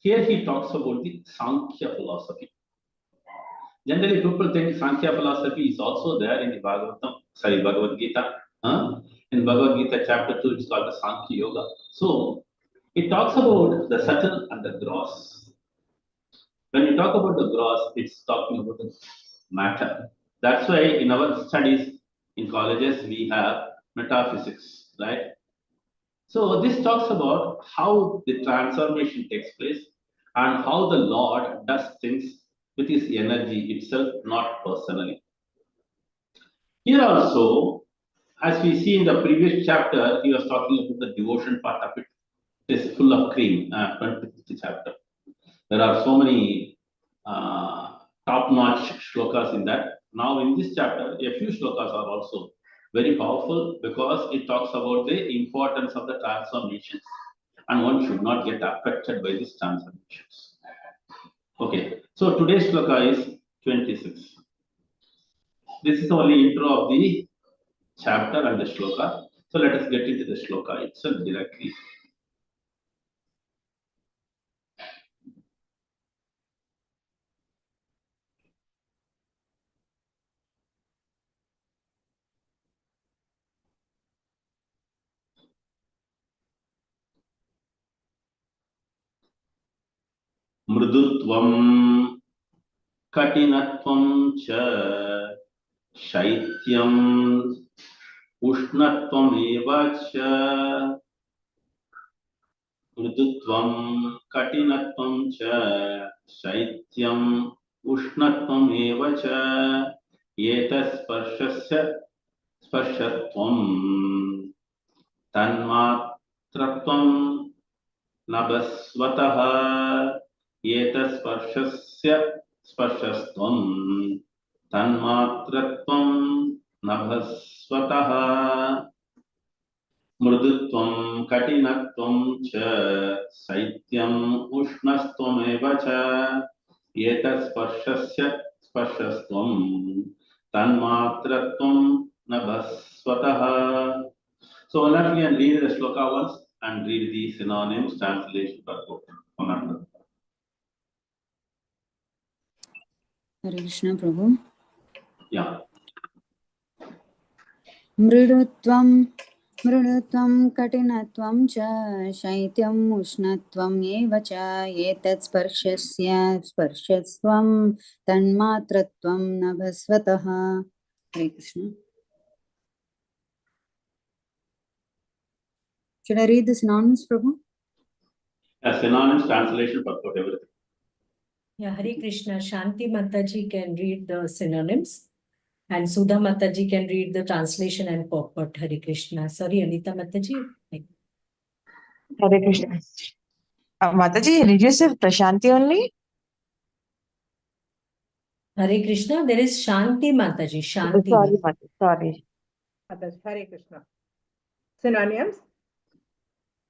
Here he talks about the Sankhya philosophy. Generally, people think Sankhya philosophy is also there in the Bhagavad Gita. In Bhagavad Gita chapter 2, it's called the Sankhya Yoga. So, it talks about the subtle and the gross. When you talk about the gross, it's talking about the matter. That's why in our studies in colleges, we have metaphysics, right? So, this talks about how the transformation takes place and how the Lord does things with his energy itself, not personally. Here also, as we see in the previous chapter, he was talking about the devotion part of it. It is full of cream, 25th chapter. There are so many top-notch shlokas in that. Now in this chapter, a few shlokas are also very powerful because it talks about the importance of the transformations and one should not get affected by these transformations. Okay, so today's shloka is 26. This is only intro of the chapter and the shloka. So let us get into the shloka itself directly. Mrudutvam katinatvam cha shaityam ushnatvam eva cha. Mrudutvam katinatvam cha shaityam ushnatvam eva cha. Yetas sparshatvam tanmatratvam nabhasvataha. Yetas sparshastvam tanmatratvam nabhasvataha. Mrudutvam katinatvam cha saityam ushnastvam eva cha. Yetas sparshastvam tanmatratvam nabhasvataha. So let me read the shloka once and read the synonyms, translation, purport. Hare Krishna Prabhu. Yeah. Mrudutvam katinatvam cha shaityam ushnatvam eva cha etat sparshastvam tanmatratvam nabhasvataha. Hare Krishna. Should I read the synonyms, Prabhu? Synonyms, translation, purport, everything. Yeah, Hare Krishna. Shanti Mataji can read the synonyms and Sudha Mataji can read the translation and purport. Hare Krishna. Sorry, Anita Mataji. Hare Krishna. Mataji, did you say Prashanti only? Hare Krishna. There is Shanti Mataji. Shanti. Sorry, Mataji. Sorry. Hare Krishna. Synonyms: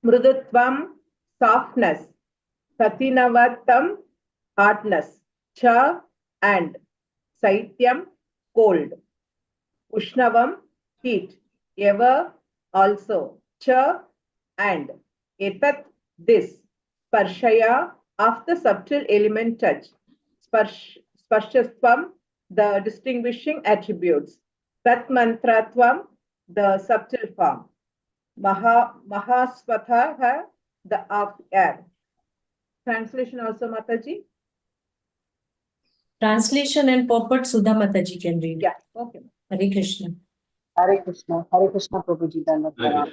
Mrudutvam, softness; Katinavatam, hardness; Cha, and; Saityam, cold; Ushnavam, heat; Eva, also; Cha, and; Etat, this; Sparshaya, of the subtle element touch; Sparshastvam, the distinguishing attributes; Tat mantratvam, the subtle form; Mahasvatha, the of air. Translation also, Mataji? Translation and purport Sudha Mataji can read. Yeah, okay. Hare Krishna. Hare Krishna Prabhuji Dhanapara.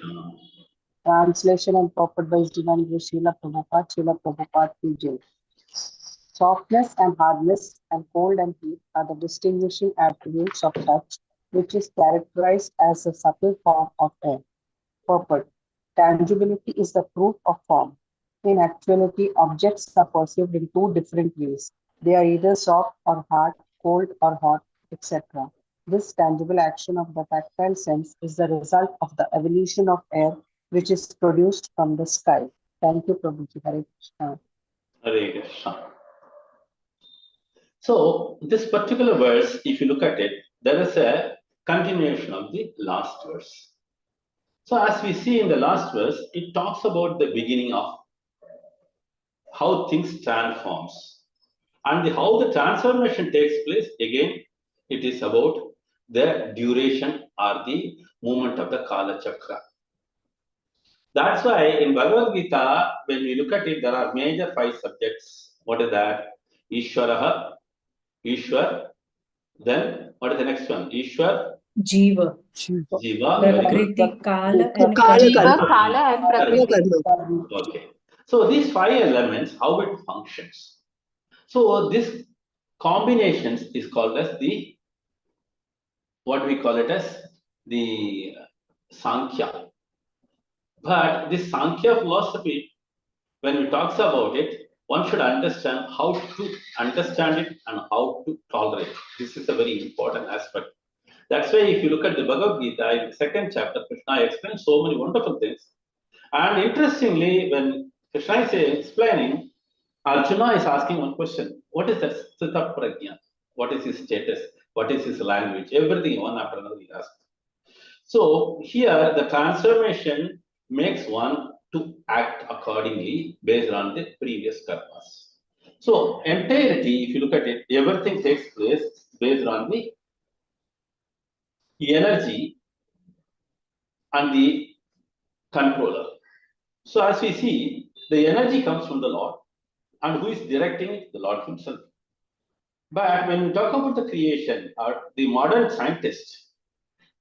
Translation and purport by His Divine Grace Srila Prabhupada Ki Jai. Softness and hardness and cold and heat are the distinguishing attributes of touch, which is characterized as a subtle form of air. Purport: tangibility is the proof of form. In actuality, objects are perceived in two different ways. They are either soft or hard, cold or hot, etc. This tangible action of the tactile sense is the result of the evolution of air, which is produced from the sky. Thank you, Prabhuji. Hare Krishna. Hare Krishna. So, this particular verse, if you look at it, there is a continuation of the last verse. So, as we see in the last verse, it talks about the beginning of how things transforms. And how the transformation takes place, again, it is about the duration or the movement of the Kala Chakra. That's why in Bhagavad Gita, when we look at it, there are major 5 subjects. What is that? Ishwaraha, Ishwar. Then what is the next one? Ishwar, Jiva, Jiva, very good. Prakriti, Kala, and Kala Karma. Karma. Kala and Prakriti. Okay. So these 5 elements, how it functions. So this combinations is called as the, what we call it as the Sankhya. But this Sankhya philosophy, when we talks about it, one should understand how to understand it and how to tolerate it. This is a very important aspect. That's why if you look at the Bhagavad Gita, in the 2nd chapter, Krishna explains so many wonderful things. And interestingly, when Krishna is explaining, Arjuna is asking one question. What is that Sthita Prajna? What is his status? What is his language? Everything one after another he asks. So here the transformation makes one to act accordingly based on the previous karmas. So entirety, if you look at it, everything takes place based on the energy and the controller. So as we see, the energy comes from the Lord, and who is directing it? The Lord himself. But when we talk about the creation, or the modern scientists,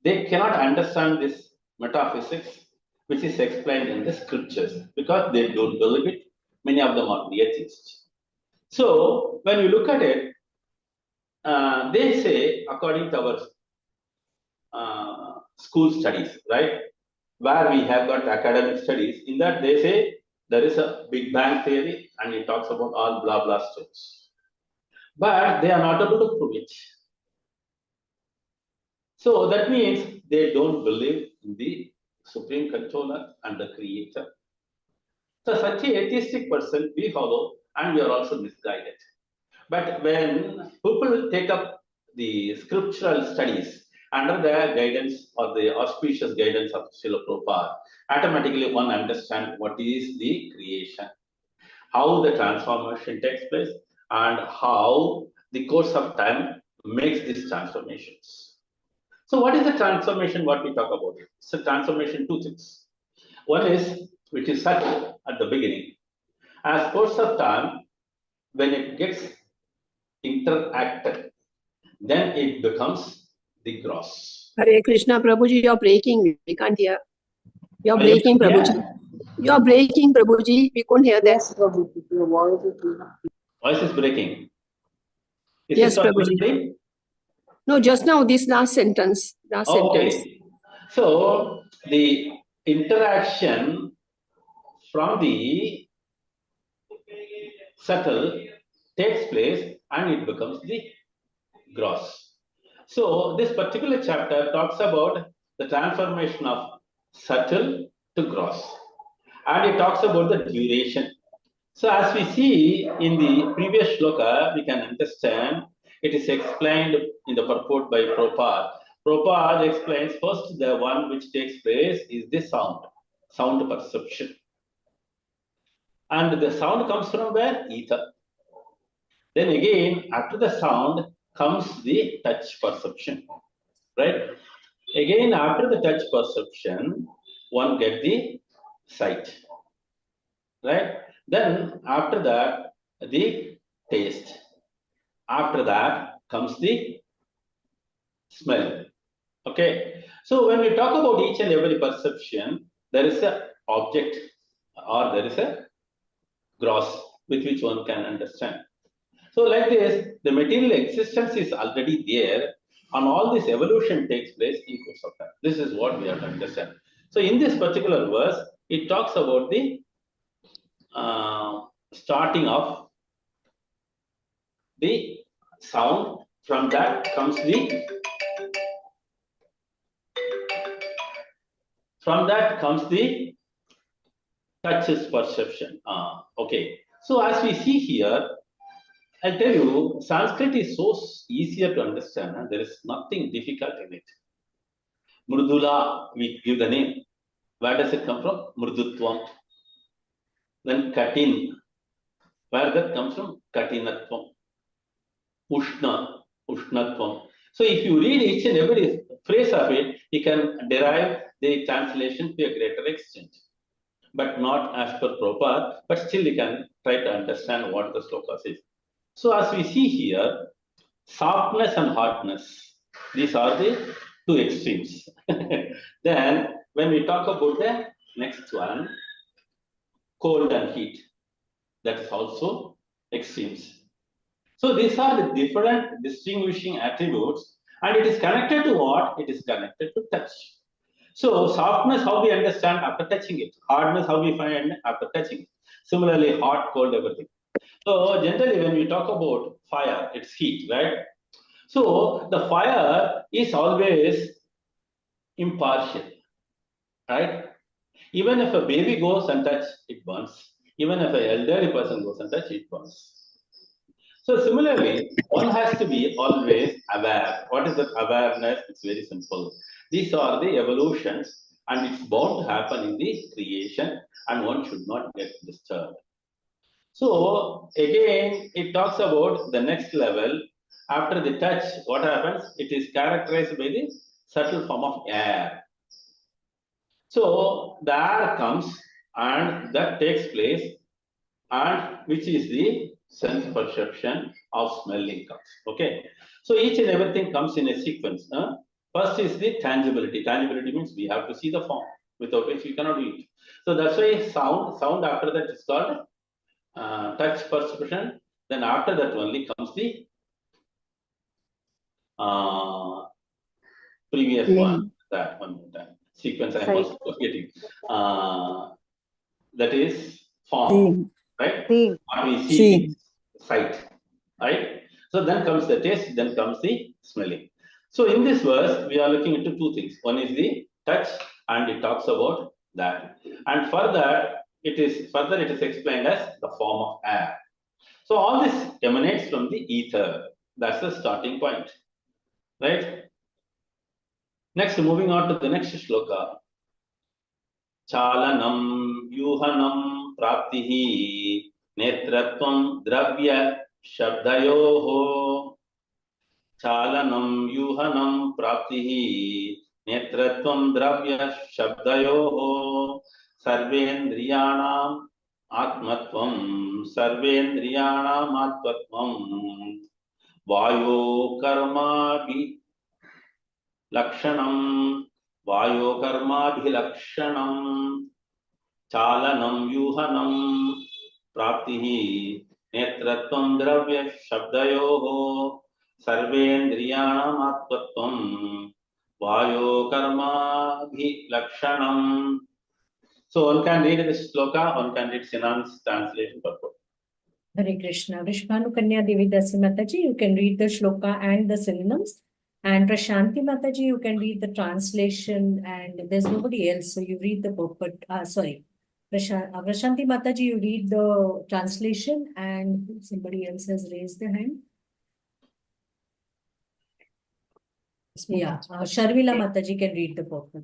they cannot understand this metaphysics which is explained in the scriptures because they don't believe it. Many of them are the atheists. So when you look at it, they say, according to our school studies, right, where we have got academic studies, in that they say there is a Big Bang theory and it talks about all blah blah stuff. But they are not able to prove it. So that means they don't believe in the supreme controller and the creator. So such a atheistic person we follow and we are also misguided. But when people take up the scriptural studies under the guidance or the auspicious guidance of Srila Prabhupada, automatically one understands what is the creation, how the transformation takes place, and how the course of time makes these transformations. So what is the transformation, what we talk about? It's a transformation, 2 things. One is, which is subtle at the beginning. As course of time, when it gets interacted, then it becomes the gross. Hare Krishna, Prabhuji, you're breaking. We can't hear. You're Are you breaking, here? Prabhuji. You're breaking, Prabhuji. We couldn't hear that. Yes, Prabhuji, your voice is Voice is breaking. Is Yes, it Prabhuji. breaking? No, just now, this last sentence. Last sentence. Okay. So the interaction from the subtle takes place and it becomes the gross. So this particular chapter talks about the transformation of subtle to gross, and it talks about the duration. So as we see in the previous shloka, we can understand it is explained in the purport by Prabhupada. Prabhupada explains first the one which takes place is the sound perception. And the sound comes from where? Ether. Then again, after the sound comes the touch perception, right? Again, after the touch perception, one get the sight, right? Then after that, the taste. After that comes the smell. Okay. So when we talk about each and every perception, there is a object or there is a gross with which one can understand. So like this, the material existence is already there and all this evolution takes place in course of time. This is what we have to understand. So in this particular verse, it talks about the starting of the sound. From that comes the touches perception. Okay. So as we see here, I'll tell you, Sanskrit is so easier to understand. There is nothing difficult in it. Murdula, we give the name. Where does it come from? Murdutvam. Then Katin. where that comes from katinatvam, ushnatvam. So if you read each and every phrase of it, you can derive the translation to a greater extent, but not as per Prabhupada, but still you can try to understand what the sloka says. So as we see here, softness and hardness, these are the two extremes. Then when we talk about the next one, cold and heat, that is also extremes. So these are the different distinguishing attributes, and it is connected to what? It is connected to touch. So softness, how we understand after touching it. Hardness, how we find after touching it. Similarly, hot, cold, everything. So generally, when we talk about fire, it's heat, right? So the fire is always impartial, right? Even if a baby goes and touch, it burns. Even if an elderly person goes and touch, it burns. So similarly, one has to be always aware. What is that awareness? It's very simple. These are the evolutions, and it's bound to happen in the creation, and one should not get disturbed. So again, it talks about the next level. After the touch, what happens? It is characterized by the subtle form of air. So the air comes and that takes place, and which is the sense perception of smelling comes. Okay. So each and everything comes in a sequence. First is the tangibility. Tangibility means we have to see the form, without which we cannot do it. So that's why sound after that is called touch perception. Then after that only comes the previous one, that one more time. Sequence I was forgetting. That is form, right? What we see is sight, right? So then comes the taste, then comes the smelling. So in this verse, we are looking into two things. One is the touch, and it talks about that. And further, it is explained as the form of air. So all this emanates from the ether. That's the starting point, right? Next, moving on to the next shloka. Chalanam yuhanam praptihi netratvam dravya shabdayoho. Chalanam yuhanam praptihi netratvam dravya shabdayoho. Sarvendriyanam atmatvam sarvendriyanam atmatvam vayo karma lakshanam vayo karma lakshanam chalanam yuhanam praptihi netratvam dravya shabdayoho sarvendriyanam atmatvam vayo karma lakshanam. So one can read this sloka, one can read Sinan's translation purport. Hare Krishna. Vishwanu Kanya Devi Dasi Mataji, you can read the shloka and the synonyms. And Prashanti Mataji, you can read the translation, and there's nobody else, so you read the purport. Sorry. Prashanti Mataji, you read the translation, and somebody else has raised their hand. Yeah, Sharmila Mataji can read the purport.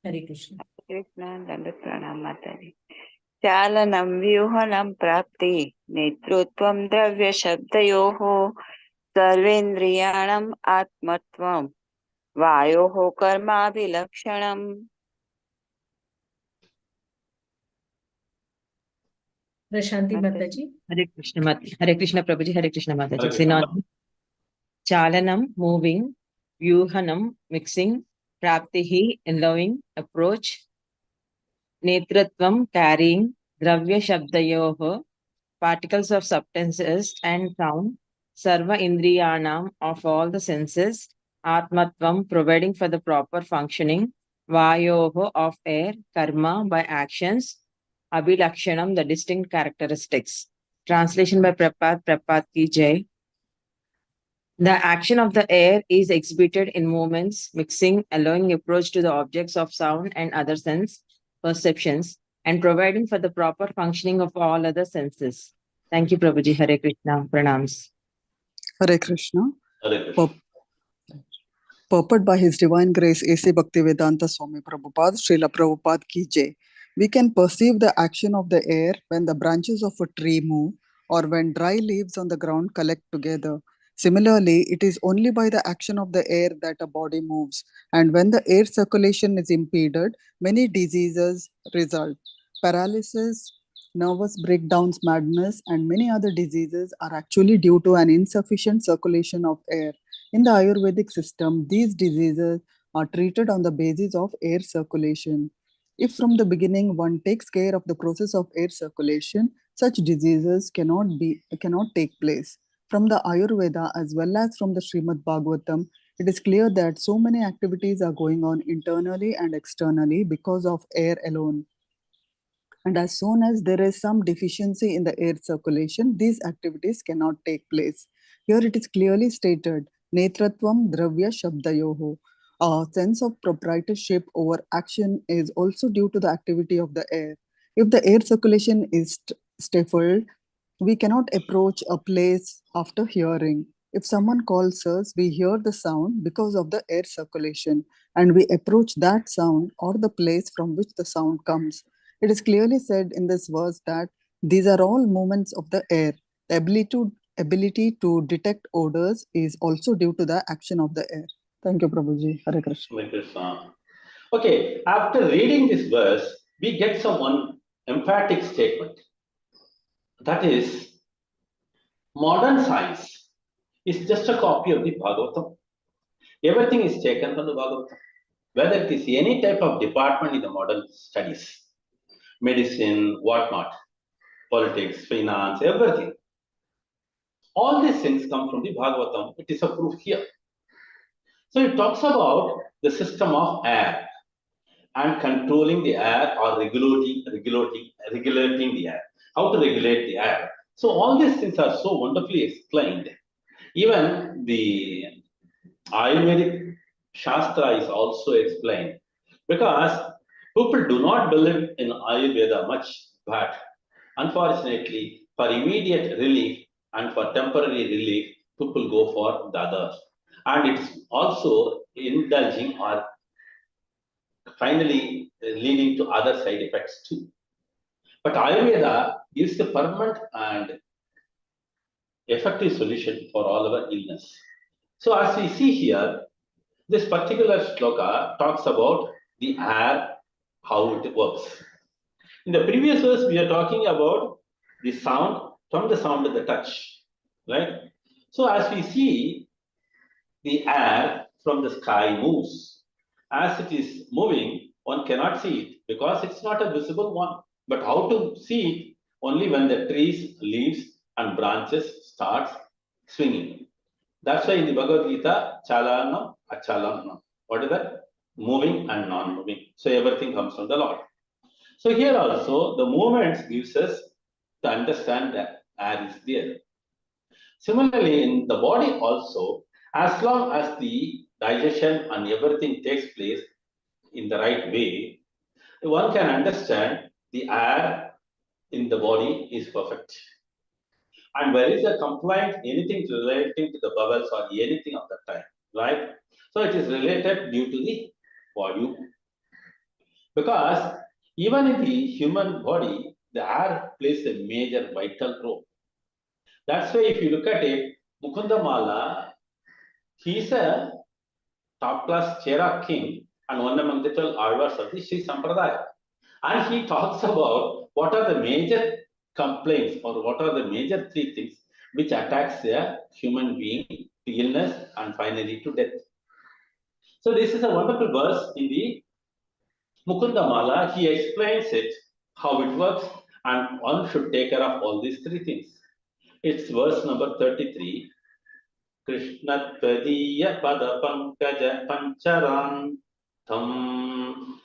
Hare Krishna. Krishna Dandat Pranam Mataji. Chalanam vyuhanam prapti netrutvam dravya shabdayoho sarvendriyanam atmatvam vayoho karma vilakshanam. Prashanti Mataji. Hare Krishna Prabhuji, Hare Krishna Mataji. Synonym. Chalanam, moving, vyuhanam, mixing, praptihi, allowing, approach, netratvam, carrying, dravya shabdayoho, particles of substances and sound, sarva indriyanam, of all the senses, atmatvam, providing for the proper functioning, vayoho, of air, karma, by actions, abhilakshanam, the distinct characteristics. Translation by Prabhupada ki jai. The action of the air is exhibited in movements, mixing, allowing approach to the objects of sound and other sense perceptions, and providing for the proper functioning of all other senses. Thank you, Prabhuji. Hare Krishna. Pranams. Hare Krishna. Hare Krishna. Purport by His Divine Grace A.C. Bhaktivedanta Swami Prabhupada, Srila Prabhupada ki jai. We can perceive the action of the air when the branches of a tree move, or when dry leaves on the ground collect together. Similarly, it is only by the action of the air that a body moves, and when the air circulation is impeded, many diseases result. Paralysis, nervous breakdowns, madness, and many other diseases are actually due to an insufficient circulation of air. In the Ayurvedic system, these diseases are treated on the basis of air circulation. If from the beginning one takes care of the process of air circulation, such diseases cannot take place. From the Ayurveda as well as from the Shrimad Bhagavatam, it is clear that so many activities are going on internally and externally because of air alone. And as soon as there is some deficiency in the air circulation, these activities cannot take place. Here it is clearly stated, Netratvam Dravya Shabdayoho. A sense of proprietorship over action is also due to the activity of the air. If the air circulation is stifled, we cannot approach a place after hearing. If someone calls us, we hear the sound because of the air circulation, and we approach that sound or the place from which the sound comes. It is clearly said in this verse that these are all movements of the air. The ability to detect odors is also due to the action of the air. Thank you, Prabhuji. Hare Krishna. Hare Krishna. Okay, after reading this verse, we get one emphatic statement. That is, modern science is just a copy of the Bhagavatam. Everything is taken from the Bhagavatam. Whether it is any type of department in the modern studies, medicine, whatnot, politics, finance, everything. All these things come from the Bhagavatam. It is a proof here. So it talks about the system of air and controlling the air or regulating the air. How to regulate the air. So all these things are so wonderfully explained. Even the Ayurvedic Shastra is also explained, because people do not believe in Ayurveda much, but unfortunately, for immediate relief and for temporary relief, people go for the others. And it's also indulging or finally leading to other side effects too. But Ayurveda gives the permanent and effective solution for all our illness. So as we see here, this particular shloka talks about the air, how it works. In the previous verse, we are talking about the sound, from the sound to the touch, right? So as we see, the air from the sky moves. As it is moving, one cannot see it because it's not a visible one. But how to see it? Only when the trees, leaves, and branches starts swinging. That's why in the Bhagavad Gita, chalanam, achalanam. What is that? Moving and non-moving. So everything comes from the Lord. So here also, the movements gives us to understand that air is there. Similarly, in the body also, as long as the digestion and everything takes place in the right way, one can understand the air in the body is perfect. And where is a complaint, anything relating to the bowels or anything of that time, right? So it is related due to the body. Because even in the human body, the air plays a major vital role. That's why if you look at it, Mukunda Mala, he's a top class Chera king and one among the 12 Alvars of the Sri Sampradaya. And he talks about what are the major complaints or what are the major three things which attacks a human being to illness and finally to death. So this is a wonderful verse in the Mukunda Mala. He explains it, how it works, and one should take care of all these three things. It's verse number 33. Krishna Tvadiya Pada Pankaja Pancharan Tham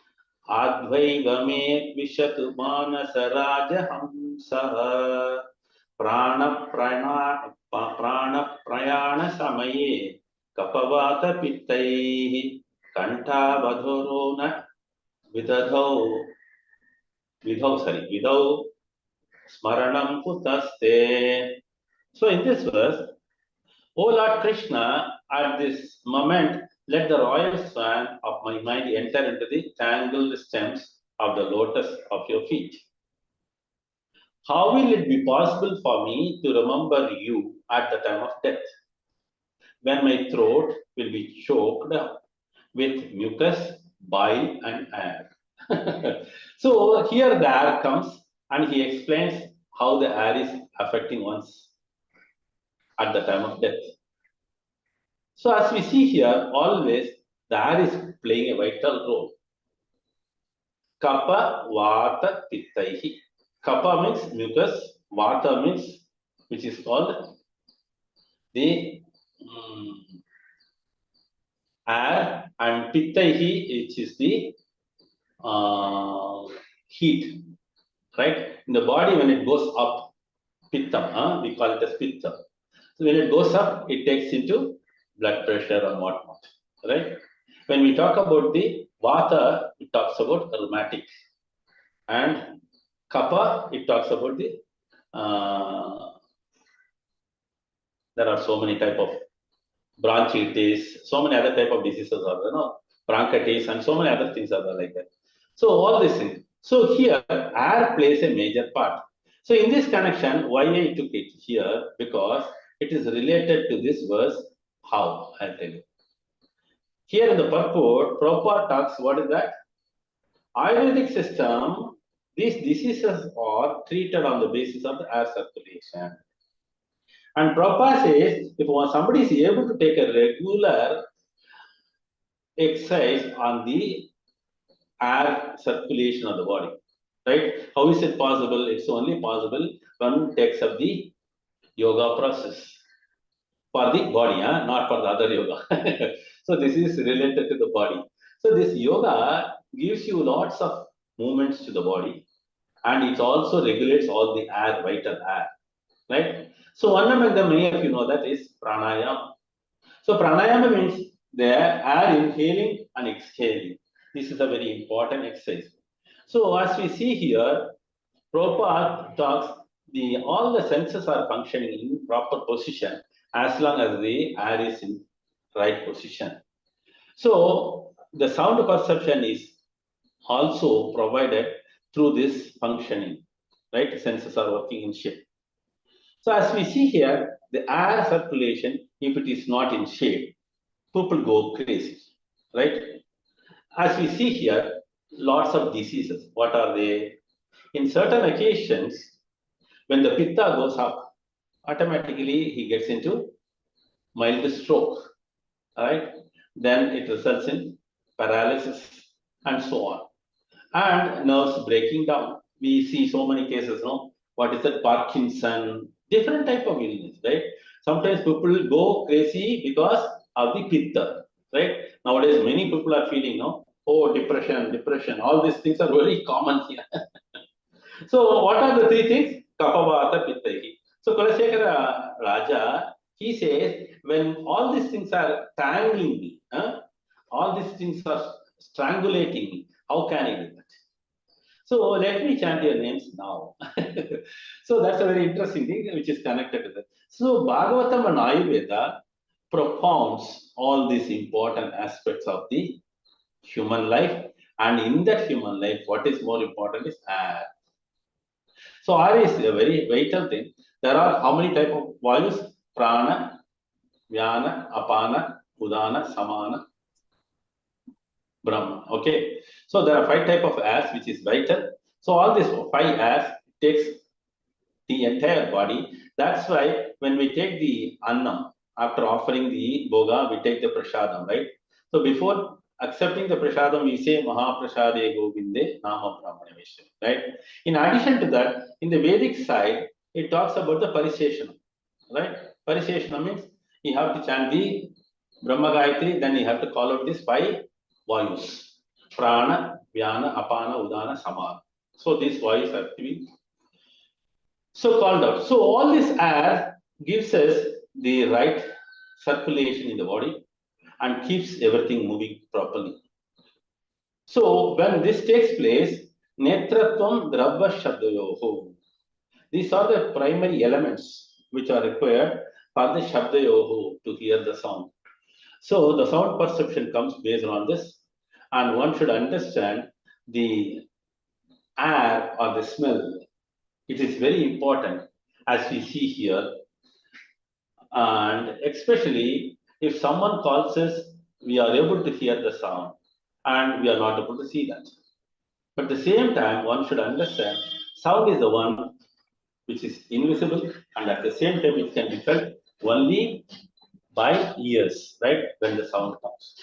Advaivame Vishatu Manasa Raja Hamsaha Prana Prayana Samaye Kapavata Pittaihi Kanta Vadhorona Vidhau Smaranam Kutaste. So in this verse, O Lord Krishna, at this moment, let the royal swan of my mind enter into the tangled stems of the lotus of your feet. how will it be possible for me to remember you at the time of death, when my throat will be choked with mucus, bile, and air? So here the air comes and he explains how the air is affecting one's at the time of death. So as we see here, always the air is playing a vital role. Kapha, Vata, Pittaihi. Kapha means mucus, Vata means, which is called the air, and Pittaihi, which is the heat, right? In the body, when it goes up, Pittam, we call it as Pitta. So when it goes up, it takes into blood pressure and whatnot, right? When we talk about the Vata, it talks about rheumatic, and Kapha, it talks about the there are so many type of bronchitis, so many other type of diseases are there, no? Bronchitis, and so many other things are there like that. So all these things. So here, air plays a major part. So in this connection, why I took it here? Because it is related to this verse. How? I'll tell you. Here in the purport, Prabhupada talks, what is that? Ayurvedic system, these diseases are treated on the basis of the air circulation. And Prabhupada says, if somebody is able to take a regular exercise on the air circulation of the body, right? How is it possible? It's only possible when one takes up the yoga process for the body, not for the other yoga. So this is related to the body. So this yoga gives you lots of movements to the body, and it also regulates all the air, vital air, right? So one among them, many of you know that is pranayama. So pranayama means the air inhaling and exhaling. This is a very important exercise. So as we see here, Prabhupada talks all the senses are functioning in proper position as long as the air is in right position. So the sound perception is also provided through this functioning, right? Senses are working in shape. So as we see here, the air circulation, if it is not in shape, people go crazy, right? As we see here, lots of diseases. What are they? In certain occasions, when the pitta goes up, automatically he gets into mild stroke, right? Then it results in paralysis and so on. And nerves breaking down. We see so many cases, no? What is that? Parkinson, different type of illness, right? Sometimes people go crazy because of the pitta, right? Nowadays, many people are feeling, no? Oh, depression, all these things are very common here. So what are the three things? Kapha, Vata, Pitta. So Kulasekara Raja, he says, when all these things are tangling me, all these things are strangulating me, how can I do that? So let me chant your names now. So that's a very interesting thing which is connected to that. So Bhagavatam and Ayurveda propounds all these important aspects of the human life, and in that human life, what is more important is air. So air is a very vital thing. There are how many type of values? Prana, Vyana, Apana, Udana, Samana, Brahma. Okay. So there are 5 type of airs which is vital. So all these 5 airs takes the entire body. That's why when we take the annam, after offering the boga, we take the prasadam, right? So before accepting the prasadam, we say Mahaprasade Govinde Nama Brahmana Vishnu, right? In addition to that, in the Vedic side, it talks about the Pariseshana, right? Pariseshana means you have to chant the Brahma Gayatri, then you have to call out these 5 vayus. Prana, Vyana, Apana, Udana, Samana. So these vayus have to be so called out. So all this air gives us the right circulation in the body and keeps everything moving properly. So when this takes place, Netratvam Dravya Shabdayoho. These are the primary elements which are required for the Shabdayoho to hear the sound. So the sound perception comes based on this, and one should understand the air or the smell It is very important, as we see here, and especially if someone calls us, we are able to hear the sound and we are not able to see that. But at the same time, one should understand sound is the one which is invisible, and at the same time, it can be felt only by ears, right? When the sound comes.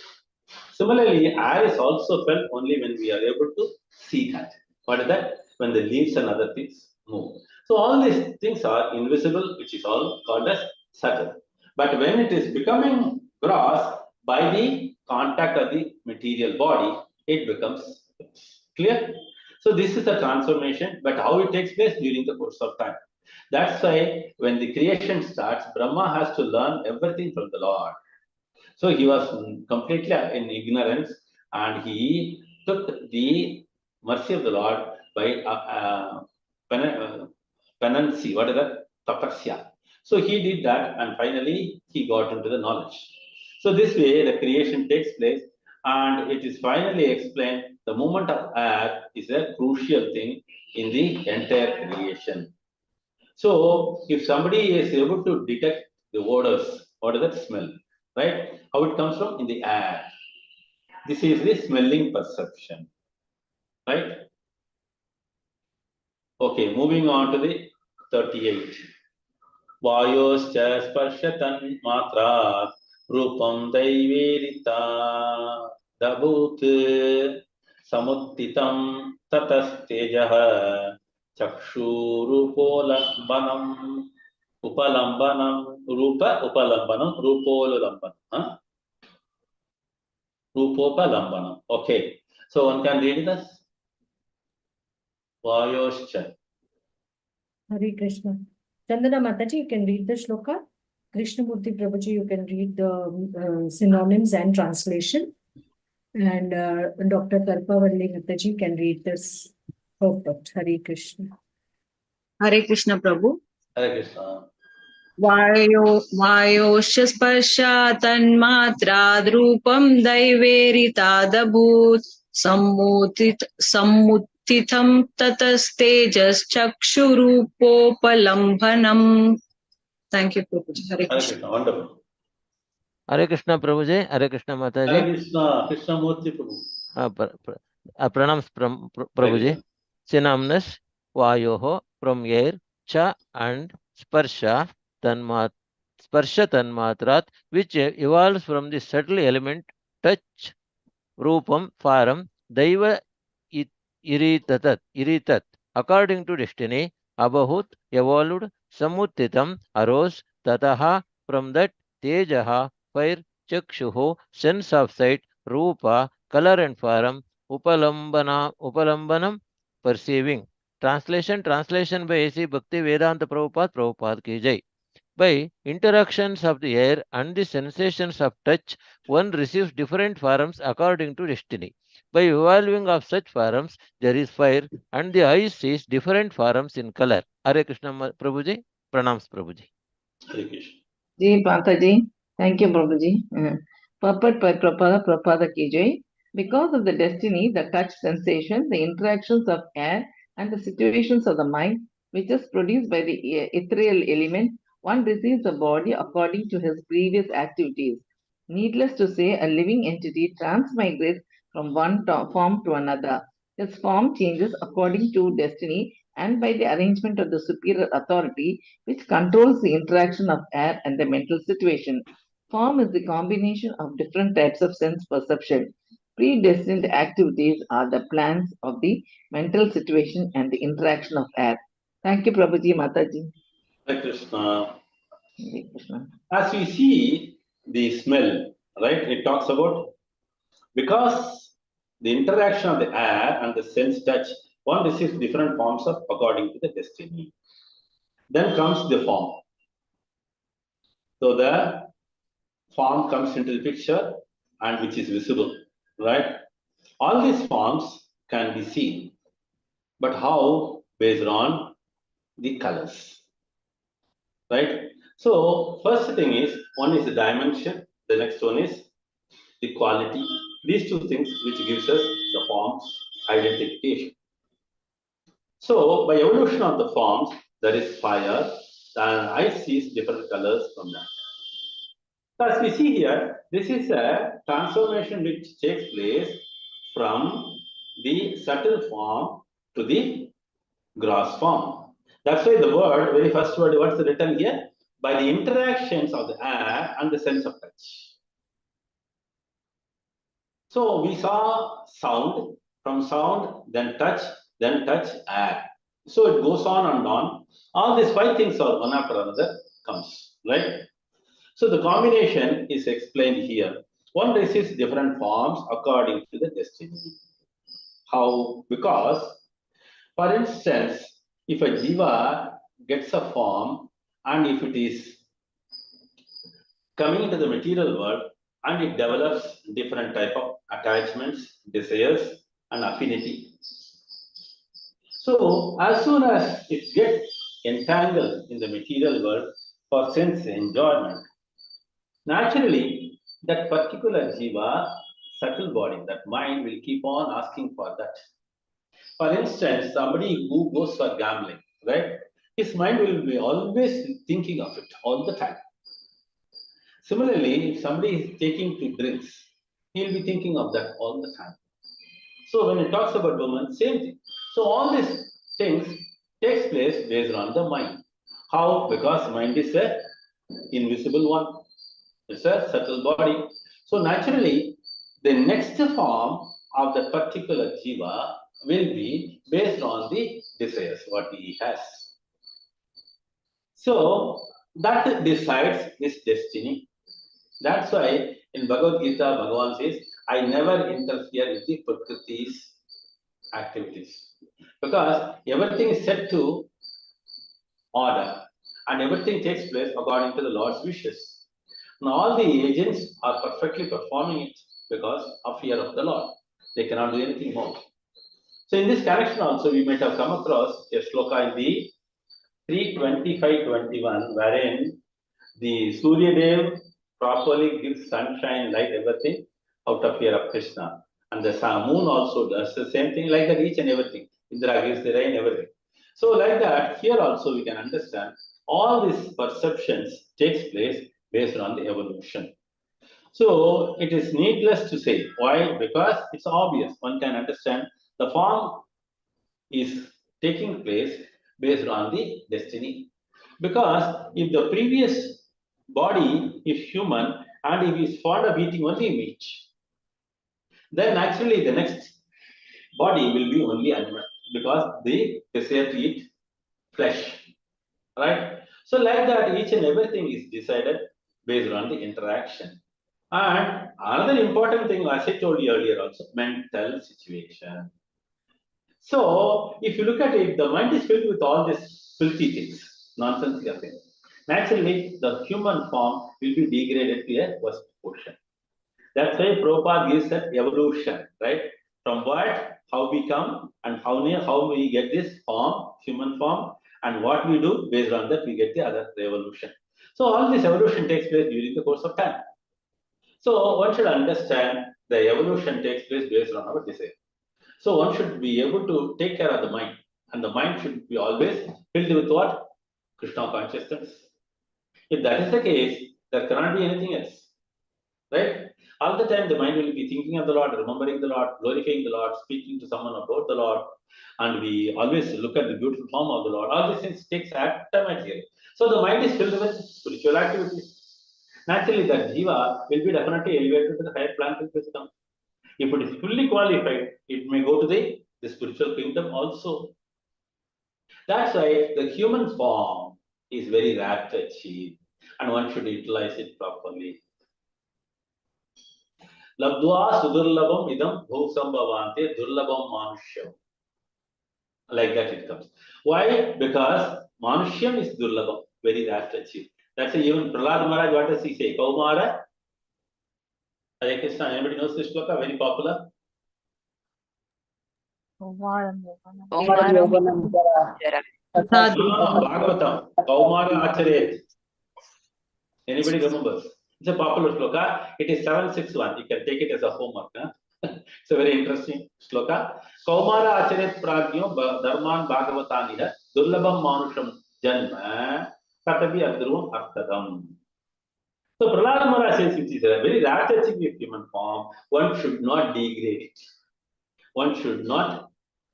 Similarly, air is also felt only when we are able to see that. What is that? When the leaves and other things move. So all these things are invisible, which is all called as subtle. But when it is becoming gross by the contact of the material body, it becomes clear. So this is the transformation, but how it takes place during the course of time. That's why when the creation starts, Brahma has to learn everything from the Lord. So he was completely in ignorance, and he took the mercy of the Lord by penancy. What is that? Tapasya. So he did that, and finally he got into the knowledge. So this way, the creation takes place, and it is finally explained. The movement of air is a crucial thing in the entire creation. So if somebody is able to detect the odors, what is that smell, right? How it comes from? In the air. This is the smelling perception, right? Okay, moving on to the 38. Vayoscha sparshatan matrat rupam daiverita dabut samuttitam tatastejah chakshurupolambanam upalambanam upalambanam rupolulambanam. Huh? Rupopalambanam. Okay. So one can read this. Vayoscha. Hare Krishna. Chandana Mataji, you can read the shloka. Krishnamurti Prabhuji, you can read the synonyms and translation. And Dr. Kalpavalli Mataji can read this purport. Hare Krishna. Hare Krishna Prabhu. Hare Krishna. वायोश्च स्पर्शा तन्मात्राद्रूपं दैवेरितादभूत् सम्मुत्थितं ततस्तेजश्चक्षुरूपोपलम्भनम्. Thank you, Prabhuji. Hare Hare Krishna. Krishna. Wonderful. Hare Krishna Prabhuji, Hare Krishna Mataji. Hare Krishna, Krishnamurti Prabhu. Pranams Prabhuji. Synonymous, Vayoho, from air, Cha and Sparsha Tanmatrat, which evolves from the subtle element touch, Rupam, Faram, Daiva Iritat, according to destiny, Abahut, evolved, Samuttitam, arose, Tataha, from that, Tejaha, fire, Chakshuho, sense of sight, Rupa, color and form, Upalambanam, perceiving. Translation by A.C. Bhakti Vedanta Prabhupada ki jai. By interactions of the air and the sensations of touch, one receives different forms according to destiny. By evolving of such forms, there is fire, and the eye sees different forms in color. Hare Krishna Prabhuji, Pranams Prabhuji. Hare Krishna. Ji Mataji, thank you Prabhuji. Purport by Prabhupada ki jai. Because of the destiny, the touch sensation, the interactions of air, and the situations of the mind, which is produced by the ethereal element, one receives a body according to his previous activities. Needless to say, a living entity transmigrates from one form to another. His form changes according to destiny and by the arrangement of the superior authority, which controls the interaction of air and the mental situation. Form is the combination of different types of sense perception. Predestined activities are the plans of the mental situation and the interaction of air. Thank you, Prabhuji Mataji. Hare Krishna. Hare Krishna. As we see the smell, right? It talks about because the interaction of the air and the sense touch, one receives different forms of according to the destiny. Then comes the form. So the form comes into the picture and which is visible, right? All these forms can be seen, but how? Based on the colors, right? So first thing is, one is the dimension, the next one is the quality. These two things which gives us the form's identification. So by evolution of the forms, there is fire, and I see different colors from that. So as we see here, this is a transformation which takes place from the subtle form to the gross form. That's why the word, very first word, what's written here? By the interactions of the air and the sense of touch. So we saw sound, from sound, then touch, air. So it goes on and on. All these five things are one after another comes, right? So the combination is explained here. One receives different forms according to the destiny. How? Because, for instance, if a jiva gets a form and if it is coming into the material world and it develops different type of attachments, desires, and affinity. So as soon as it gets entangled in the material world for sense enjoyment, naturally that particular jiva, subtle body, that mind will keep on asking for that. For instance, somebody who goes for gambling, right? His mind will be always thinking of it all the time. Similarly, if somebody is taking to drinks, he'll be thinking of that all the time. So when it talks about women, same thing. So all these things takes place based on the mind. How? Because mind is a invisible one. It's a subtle body. So naturally, the next form of the particular jiva will be based on the desires, what he has. So that decides his destiny. That's why in Bhagavad Gita, Bhagavan says, I never interfere with the Prakriti's activities. Because everything is set to order and everything takes place according to the Lord's wishes. Now all the agents are perfectly performing it because of fear of the Lord. They cannot do anything more. So in this connection also we might have come across a shloka in the 3.25.21 wherein the Surya Dev properly gives sunshine, light, everything out of fear of Krishna. And the moon also does the same thing like that, each and everything. Indra gives the rain, everything. So like that, here also we can understand all these perceptions takes place based on the evolution. So it is needless to say. Why? Because it's obvious. One can understand the form is taking place based on the destiny. Because if the previous body is human and if he is fond of eating only meat, then actually the next body will be only animal because they desire to eat flesh, right? So like that, each and everything is decided based on the interaction. And another important thing, as I told you earlier also, mental situation. So if you look at it, the mind is filled with all these filthy things, nonsensical things. Naturally, the human form will be degraded to a worst portion. That's why Prabhupada gives that evolution, right? From what, how we come, and how we get this form, human form, and what we do, based on that we get the other evolution. So all this evolution takes place during the course of time. So one should understand the evolution takes place based on our desire. So one should be able to take care of the mind, and the mind should be always filled with what? Krishna consciousness. If that is the case, there cannot be anything else, right? All the time the mind will be thinking of the Lord, remembering the Lord, glorifying the Lord, speaking to someone about the Lord, and we always look at the beautiful form of the Lord. All these things takes automatically. So the mind is filled with spiritual activities. Naturally, that jiva will be definitely elevated to the higher planetary system. If it is fully qualified, it may go to the spiritual kingdom also. That's why the human form is very rare to achieve, and one should utilize it properly. Labdva sudurlabam idam bhusambhavante durlabam manushyam. Like that it comes. Why? Because manushyam is durlabam, very rare to achieve. That's why even Prahlad Maharaj, what does he say? Kaumara. Hare Krishna, anybody knows this shloka? Very popular. Bhagavatam. Kaumara Acharya. Anybody remembers? It's a popular shloka. It is 761. You can take it as a homework. Huh? It's a very interesting shloka. Kaumara acharet pragyo dharman bhagavataniha durlabam manusham janma tatavi adruvam artadam. So Prahlad Maharaj says it is a very rare touching with human form. One should not degrade it. One should not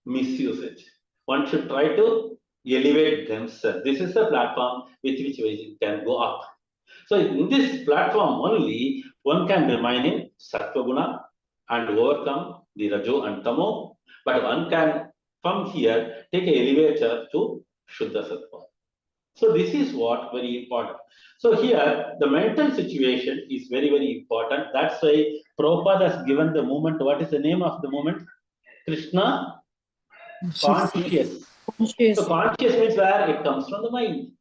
misuse it. One should try to elevate themselves. This is the platform with which we can go up. So in this platform only, one can remain in Sattva Guna and overcome the Rajo and Tamo. But one can, from here, take an elevator to Shuddha Sattva. So this is what very important. So here, the mental situation is very, very important. That's why Prabhupada has given the movement. What is the name of the movement? Krishna conscious. So conscious means where it comes from the mind.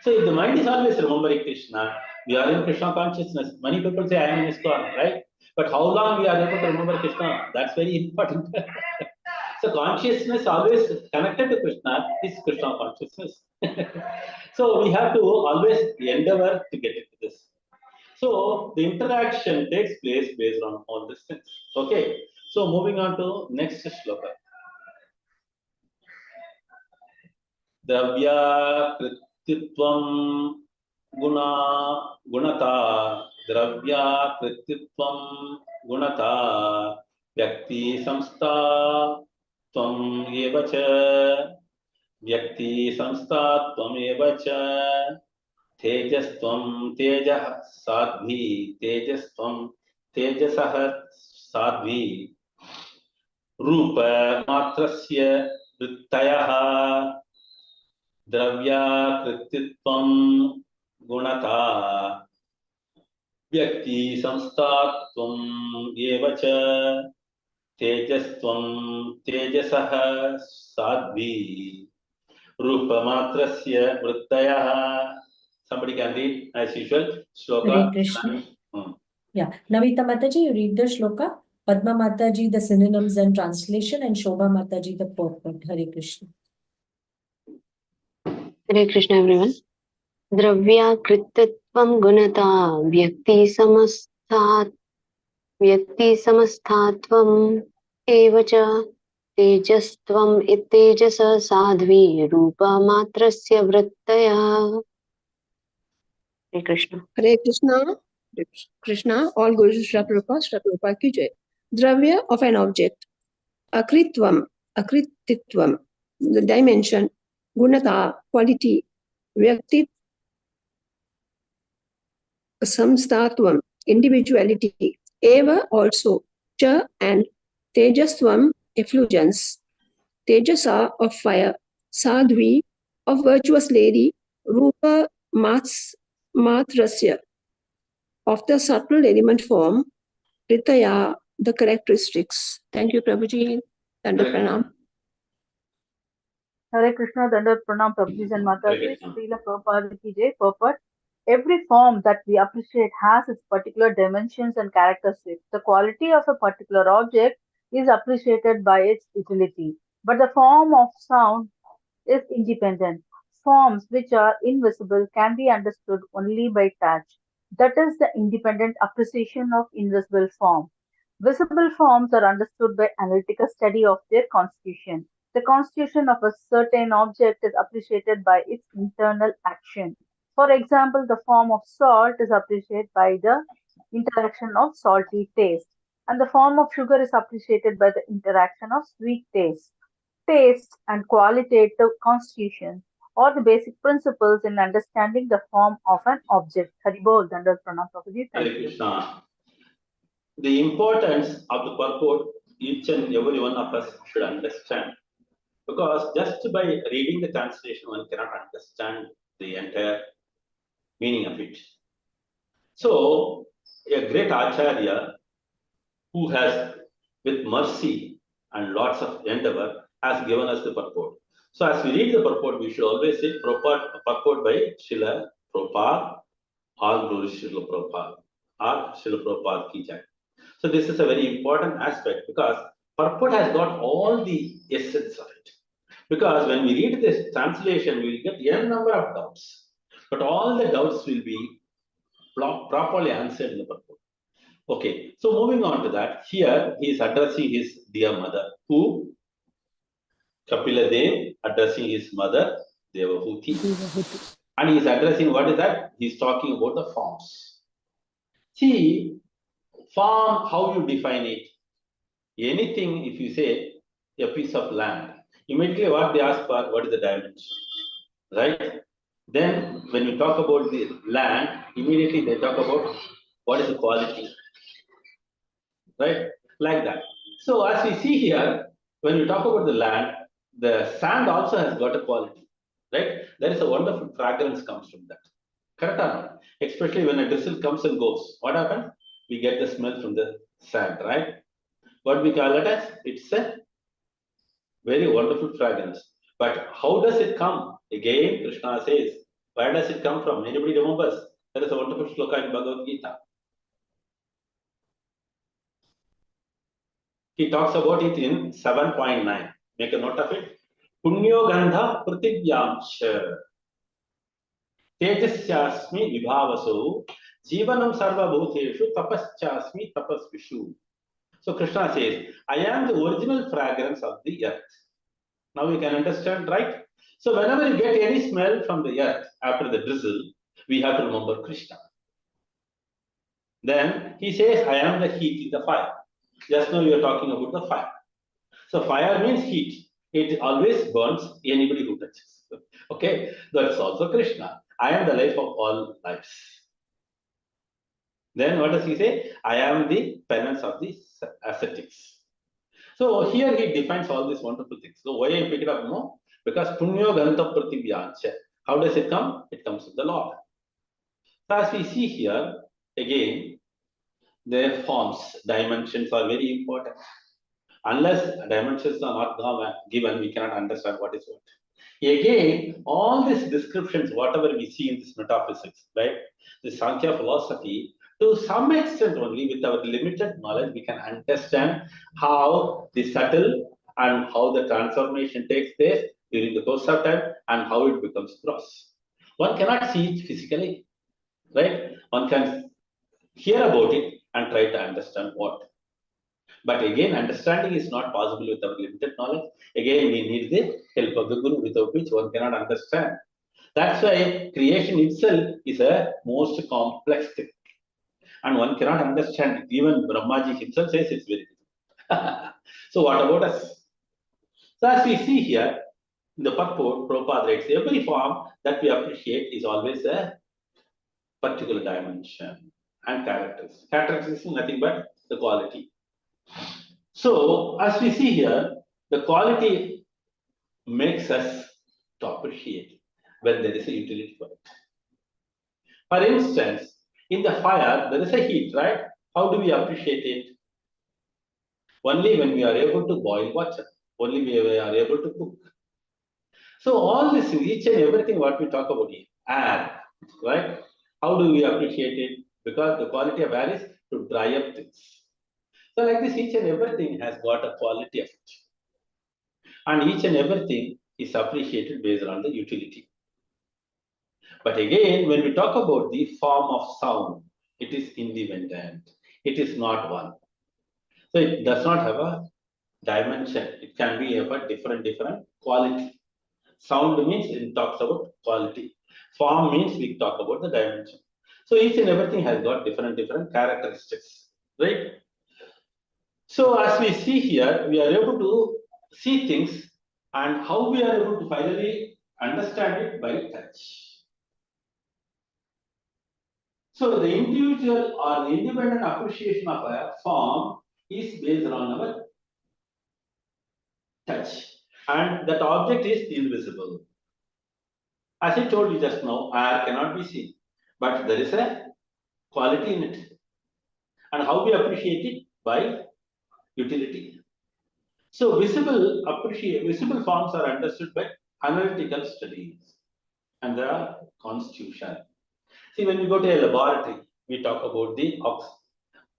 So if the mind is always remembering Krishna, we are in Krishna consciousness. Many people say I am in ISKCON, right? But how long we are able to remember Krishna? That's very important. So consciousness always connected to Krishna is Krishna consciousness. So we have to always endeavor to get into this. So the interaction takes place based on all these things. Okay. So moving on to next shloka. Dravya krititvam gunata dravya krititvam gunata vyakti samstha tvam eva cha vyakti samstha tvam eva cha tejastvam tejah sadhi tejastvam tejasah sadhi rupa matrasya vrittayah Dravya krititvam gunata vyakti samstatvam evacha tejastvam tejasah sadvi rupa matrasya vrittayah. Somebody can read as usual. Shloka. Hare Krishna. Yeah. Navita Mataji, you read the shloka. Padma Mataji, the synonyms and translation, and Shobha Mataji, the purport. Hare Krishna. Hare Krishna, everyone. Dravya krititvam gunata vyakti samasthatvam evacha tejastvam ittejasa sadhvi rupa matrasya vrittaya. Hare Krishna. Hare Krishna. Krishna, all goes to Shri Prabhupada ki jai. Dravya of an object. Akritvam, akrititvam, the dimension. Gunata, quality. Vyakti, samstatvam, individuality. Eva, also. Cha, and tejastvam, effulgence. Tejasa, of fire. Sadhvi, of virtuous lady. Rupa, matrasya, of the subtle element form. Ritaya, the characteristics. Thank you, Prabhuji. Danda Pranam. Hare Krishna, Dandavat Pranam, Prabhuji and Mataji, Srila Prabhupada ki jai. Purport. Every form that we appreciate has its particular dimensions and characteristics. The quality of a particular object is appreciated by its utility, but the form of sound is independent. Forms which are invisible can be understood only by touch. That is the independent appreciation of invisible form. Visible forms are understood by analytical study of their constitution. The constitution of a certain object is appreciated by its internal action. For example, the form of salt is appreciated by the interaction of salty taste, and the form of sugar is appreciated by the interaction of sweet taste. Taste and qualitative constitution are the basic principles in understanding the form of an object. Haribol, Dandavat Pranam Prabhuji. Hare Krishna. The importance of the purport each and every one of us should understand. Because just by reading the translation, one cannot understand the entire meaning of it. So, a great Acharya who has, with mercy and lots of endeavor, has given us the purport. So, as we read the purport, we should always say purport by Srila Prabhupada, all glory Srila Prabhupada, or Srila Prabhupada ki jai. So, this is a very important aspect because purport has got all the essence of it. Because when we read this translation, we will get n number of doubts. But all the doubts will be properly answered in the purport. Okay, so moving on to that, here he is addressing his dear mother. Who? Kapila Dev addressing his mother, Devahuti. And he is addressing what is that? He is talking about the forms. See, form, how you define it? Anything, if you say a piece of land, immediately what they ask for, what is the dimension? Right? Then when you talk about the land, immediately they talk about what is the quality. Right? Like that. So as we see here, when you talk about the land, the sand also has got a quality. Right? There is a wonderful fragrance comes from that. Correct or not? Especially when a drizzle comes and goes. What happens? We get the smell from the sand, right? What we call it as? It's a very wonderful fragrance. But how does it come? Again, Krishna says, where does it come from? Anybody remembers? There is a wonderful shloka in Bhagavad Gita. He talks about it in 7.9. Make a note of it. Punyo gandha prativyamcha tejasyasmi vibhavaso jivanam sarva bhuteshu tapaschasmi tapasvishu. So Krishna says, I am the original fragrance of the earth. Now you can understand, right? So whenever you get any smell from the earth after the drizzle, we have to remember Krishna. Then he says, I am the heat in the fire. Just now you are talking about the fire. So fire means heat. It always burns anybody who touches. Okay, that's also Krishna. I am the life of all lives. Then what does he say? I am the penance of the ascetics. So here he defines all these wonderful things. So why I pick it up? No, because punyo ganta pratibhyancha. How does it come? It comes from the Lord. So as we see here, again, their forms, dimensions are very important. Unless dimensions are not given, we cannot understand what is what. Again, all these descriptions, whatever we see in this metaphysics, right? The Sankhya philosophy, to some extent only with our limited knowledge, we can understand how the subtle and how the transformation takes place during the course of time and how it becomes gross. One cannot see it physically, right? One can hear about it and try to understand what. But again, understanding is not possible with our limited knowledge. Again, we need the help of the Guru, without which one cannot understand. That's why creation itself is a most complex thing. And one cannot understand it. Even Brahmaji himself says it's very difficult. So what about us? So as we see here, in the purport, Prabhupada writes, every form that we appreciate is always a particular dimension and characteristics. Characteristics is nothing but the quality. So, as we see here, the quality makes us to appreciate when there is a utility for it. For instance, in the fire, there is a heat, right? How do we appreciate it? Only when we are able to boil water, only when we are able to cook. So, all this, each and everything what we talk about here, air, right? How do we appreciate it? Because the quality of air is to dry up things. So like this, each and everything has got a quality of it. And each and everything is appreciated based on the utility. But again, when we talk about the form of sound, it is independent. It is not one. So it does not have a dimension. It can be of a different quality. Sound means it talks about quality. Form means we talk about the dimension. So each and everything has got different characteristics, right? So as we see here, we are able to see things, and how we are able to finally understand it by touch. So the individual or the independent appreciation of a form is based on our touch, and that object is invisible. As I told you just now, air cannot be seen, but there is a quality in it. And how we appreciate it? By utility. So visible forms are understood by analytical studies and their constitution. See, when we go to a laboratory, we talk about the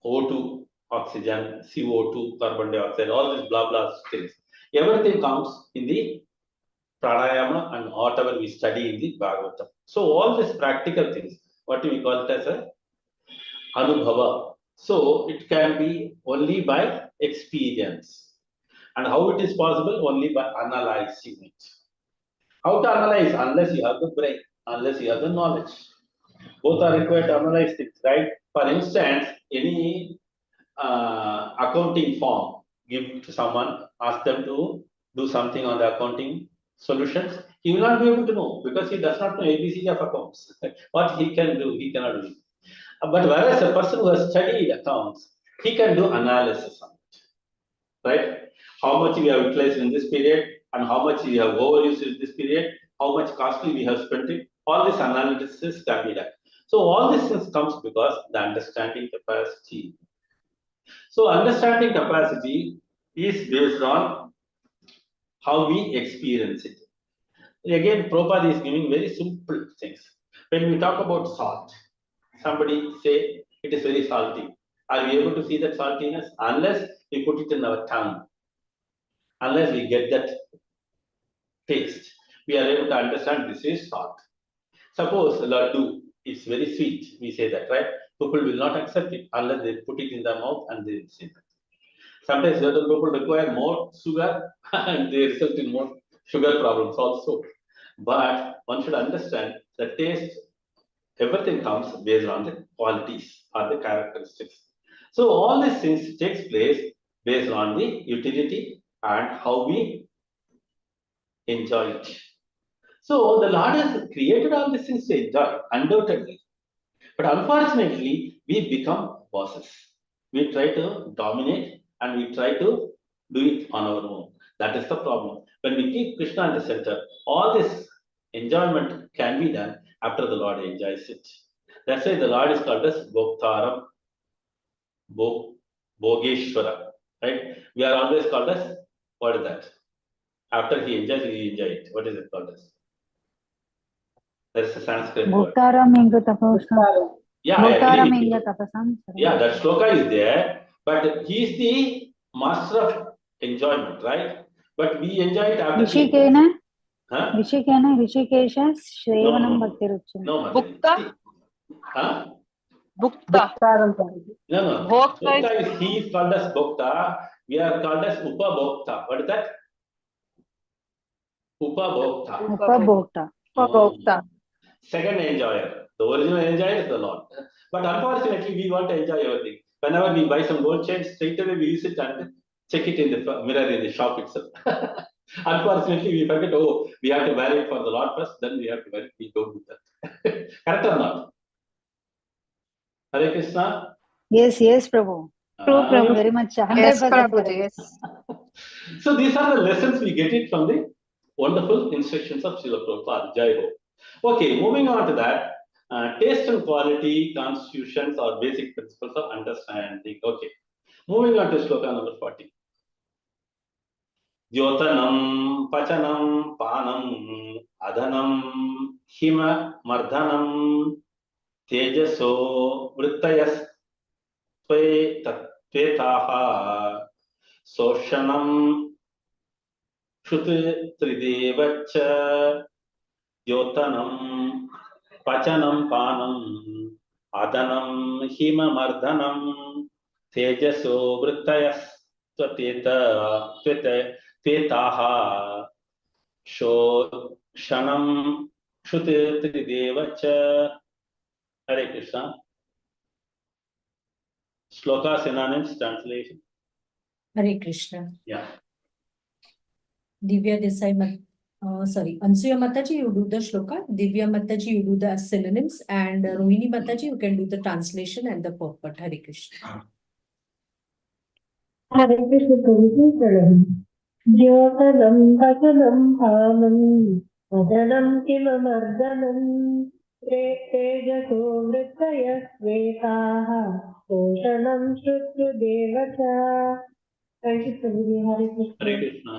O2, oxygen, CO2, carbon dioxide, all these blah blah things. Everything comes in the pranayama and whatever we study in the Bhagavatam. So all these practical things, what do we call it as a anubhava? So it can be only by experience. And how it is possible? Only by analyzing it. How to analyze? Unless you have the brain, unless you have the knowledge. Both are required to analyze things, right? For instance, any accounting form, give to someone, ask them to do something on the accounting solutions, he will not be able to know because he does not know ABC of accounts. What he can do, he cannot do. But whereas a person who has studied accounts, he can do analysis on it, right? How much we have utilized in this period and how much we have overused in this period, how much costly we have spent it, all this analysis can be done. So all these things comes because the understanding capacity. So understanding capacity is based on how we experience it. Again, Prabhupada is giving very simple things. When we talk about salt, somebody say it is very salty. Are we able to see that saltiness? Unless we put it in our tongue, unless we get that taste, we are able to understand this is salt. Suppose laddu is very sweet, we say that, right? People will not accept it unless they put it in their mouth and they say that. Sometimes certain people require more sugar and they result in more sugar problems also. But one should understand the taste, everything comes based on the qualities or the characteristics. So all these things takes place based on the utility and how we enjoy it. So the Lord has created all these things to enjoy, undoubtedly. But unfortunately, we become bosses. We try to dominate and we try to do it on our own. That is the problem. When we keep Krishna at the center, all this enjoyment can be done after the Lord enjoys it. That's why the Lord is called as Bhoktaram, Bhogeshwara. Right? We are always called as, what is that? After he enjoys, we enjoy it. What is it called as? That's a Sanskrit word. Bhoktaram inga tapasam. Yeah, I Bhoktaram agree with inga you. tapasam. Yeah, that shloka is there, but he is the master of enjoyment, right? But we enjoy it after he. Rishikena, Huh? Rishikena, Rishikesha, No, Shrevanam no, Bhaktirucham. no, Mataji. Huh? Bhukta. No, no. Bhokta is, he is called as Bhokta. We are called as Upabhokta. What is that? Upabhokta. Upabhokta. Bhokta. Second enjoyer. The original enjoyer is the Lord. But unfortunately, we want to enjoy everything. Whenever we buy some gold chains, straight away we use it and check it in the mirror in the shop itself. Unfortunately, we forget, oh, we have to wear it for the Lord first, then we have to wear it. We don't do that. Correct or not? Hare Krishna? Yes, yes, Prabhu. True, Prabhu. Very much, Yes, 100% Prabhu. correct. Yes. So these are the lessons we get it from the wonderful instructions of Srila Prabhupada. Jai Ho. Okay, moving on to that. Taste and quality constitutions or basic principles of understanding. Okay, moving on to shloka number 40. Jyotanam, Pachanam, Panam, Adhanam, Hima, Mardhanam, Tejaso, Vrittayas, Tvetaha, Soshanam, Shruti, Tridevacha, Jyotanam, Pachanam, Panam, Adhanam, Hima, Mardhanam, Tejaso, Vrittayas, Tvetaha, Shanam, Shruti, Tridevacha. Hare Krishna. Shloka synonyms translation. Hare Krishna. Yeah. Divya Desai Ansuya Mataji, you do the shloka. Divya Mataji, you do the synonyms. And Rohini Mataji, you can do the translation and the purport. Hare Krishna. Hare Krishna Prabhu. Jyotanam bhajanam bhavam Vadanam kimamardhanam Tejaso vrittaya svetaha Poshanam shrutu devacha. Thank you, Prabhuji. Hare Krishna. Hare Krishna.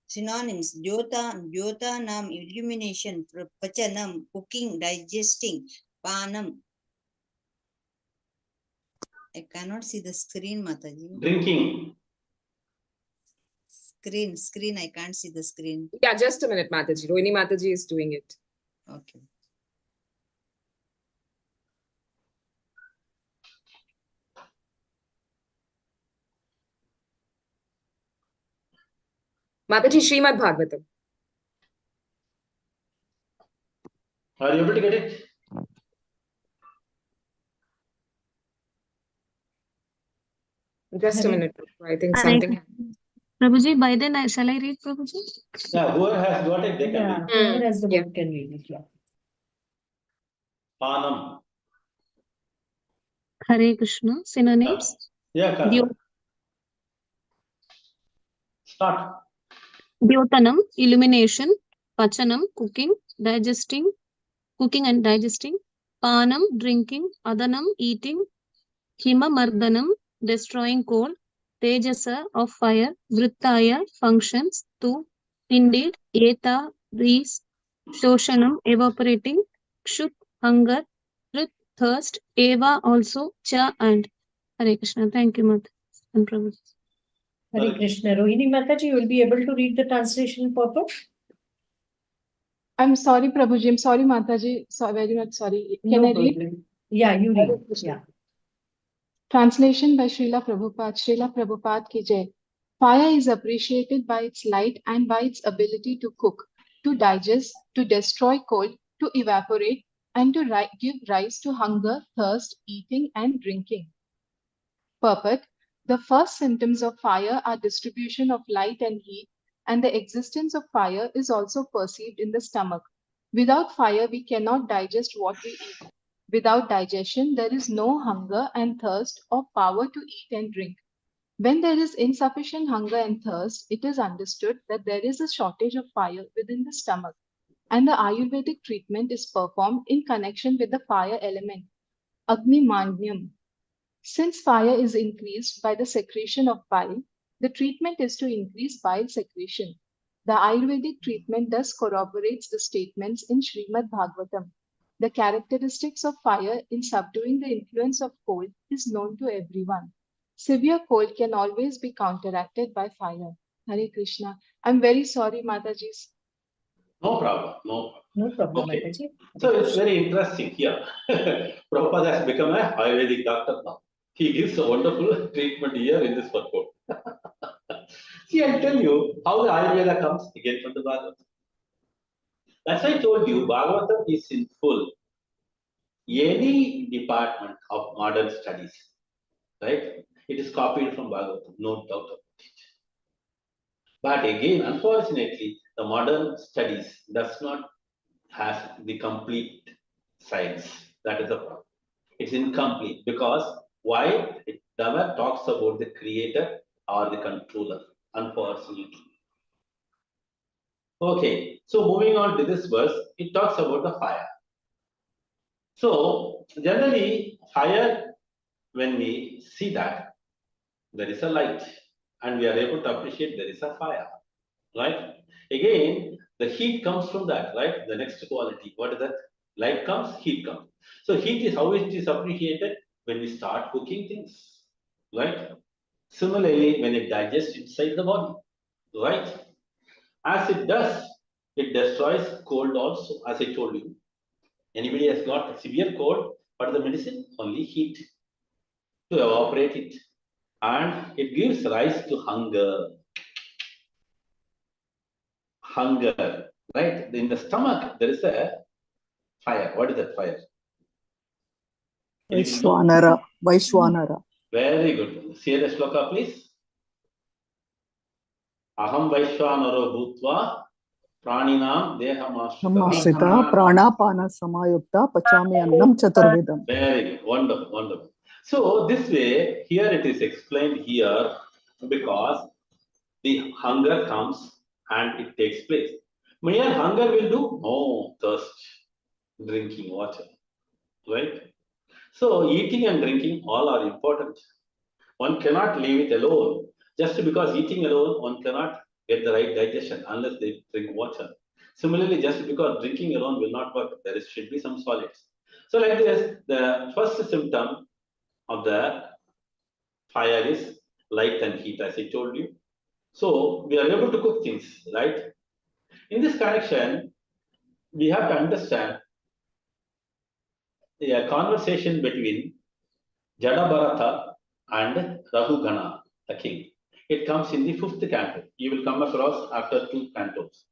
Synonyms: Jyota nam illumination, Pachanam cooking, digesting, Panam. I cannot see the screen, Mataji. Drinking. Screen. I can't see the screen. Yeah, just a minute, Mataji. Rohini Mataji is doing it. Okay. Mataji, Shrimad Bhagavatam. Are you able to get it? Just a minute. I think Hare something. Krishna. Prabhuji, by then shall I read, Prabhuji? Yeah, whoever has got it, they can Yeah, read. whoever has the book can read it. Yeah. Panam. Hare Krishna. Synonyms. Yeah, Karna. Start. Dyotanam, illumination. Pachanam, cooking, digesting, cooking and digesting. Panam, drinking. Adanam, eating. Himamardhanam, destroying coal. Tejasa, of fire. Vrittaya, functions. Tu, indeed. Eta, these. Shoshanam, evaporating. Kshut, hunger. Rit, thirst. Eva, also. Cha, and. Hare Krishna. Thank you, Mother and Prabhu. Hare Krishna. Rohini Mataji, you will be able to read the translation purpose? I'm sorry, Prabhuji. I'm sorry, Mataji. So very much sorry. Can No I read? problem. Yeah, you read. Yeah. Translation by Srila Prabhupada. Srila Prabhupada ki jai. Fire is appreciated by its light and by its ability to cook, to digest, to destroy cold, to evaporate, and to give rise to hunger, thirst, eating, and drinking. Purport. The first symptoms of fire are distribution of light and heat, and the existence of fire is also perceived in the stomach. Without fire, we cannot digest what we eat. Without digestion, there is no hunger and thirst or power to eat and drink. When there is insufficient hunger and thirst, it is understood that there is a shortage of fire within the stomach, and the Ayurvedic treatment is performed in connection with the fire element, Agni Mandnyam. Since fire is increased by the secretion of bile, the treatment is to increase bile secretion. The Ayurvedic treatment thus corroborates the statements in Shrimad Bhagavatam. The characteristics of fire in subduing the influence of cold is known to everyone. Severe cold can always be counteracted by fire. Hare Krishna. I'm very sorry, Mataji. No problem. No problem. No problem, Okay. Mataji. So it's very interesting here. Prabhupada has become a Ayurvedic doctor now. He gives a wonderful treatment here in this purport. See, I'll tell you how the Ayurveda comes again from the Bhagavatam. That's why I told you, Bhagavatam is in full. Any department of modern studies, right? It is copied from Bhagavatam, no doubt about it. But again, unfortunately, the modern studies does not have the complete science. That is the problem. It's incomplete because why? It never talks about the creator or the controller, unfortunately. Okay, so moving on to this verse, it talks about the fire. So generally, fire, when we see that, there is a light and we are able to appreciate there is a fire, right? Again, the heat comes from that, right? The next quality, what is that? Light comes, heat comes. So heat is how it is appreciated when we start cooking things, right? Similarly, when it digests inside the body, right? As it does, it destroys cold also, as I told you. Anybody has got a severe cold, what is the medicine? Only heat to evaporate it. And it gives rise to hunger. Hunger, right? In the stomach, there is a fire. What is that fire? Vaishwanara. Vaishwanara. Very good. Say the shloka, please. Aham Vaishwanaro Bhutva Praninam Samasita pranapana samayukta pachami annam chaturvedam. Very good. Wonderful, wonderful. So this way, here it is explained here because the hunger comes and it takes place. Mere hunger will do no thirst, drinking water, right? So eating and drinking all are important. One cannot leave it alone. Just because eating alone, one cannot get the right digestion unless they drink water. Similarly, just because drinking alone will not work, there should be some solids. So like this, the first symptom of the fire is light and heat, as I told you. So we are able to cook things, right? In this connection, we have to understand a conversation between Jada Bharata and Rahugana, the king. It comes in the 5th canto. You will come across after 2 cantos.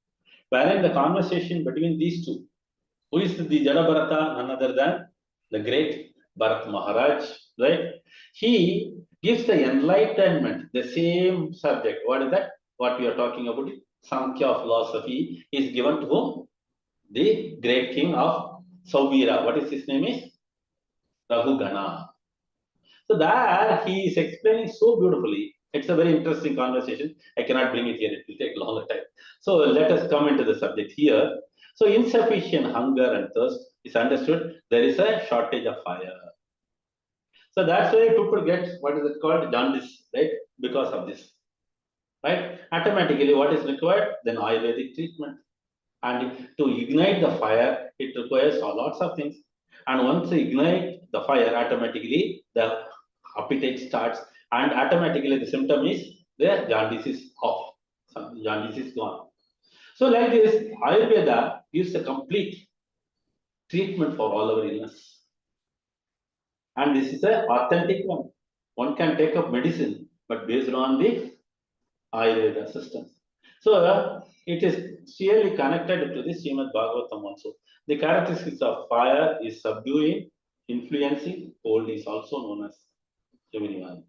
Wherein the conversation between these two, who is the Jada Bharata, none other than the great Bharat Maharaj, right? He gives the enlightenment, the same subject. What is that? What we are talking about? Sankhya philosophy is given to whom? The great king of Sauvira. What is his name is? Raghugana. So that he is explaining so beautifully. It's a very interesting conversation. I cannot bring it here. It will take a longer time. So let us come into the subject here. So insufficient hunger and thirst is understood. There is a shortage of fire. So that's why people get, what is it called? Jaundice, right? Because of this, right? Automatically, what is required? Then Ayurvedic treatment. And to ignite the fire, it requires lots of things. And once you ignite the fire, automatically the appetite starts, and automatically the symptom is the jaundice is off. Jaundice is gone. So like this, Ayurveda gives a complete treatment for all our illness. And this is an authentic one. One can take up medicine, but based on the Ayurveda system. So it is clearly connected to the Shrimad Bhagavatam also. The characteristics of fire is subduing, influencing, cold is also known as Gemini.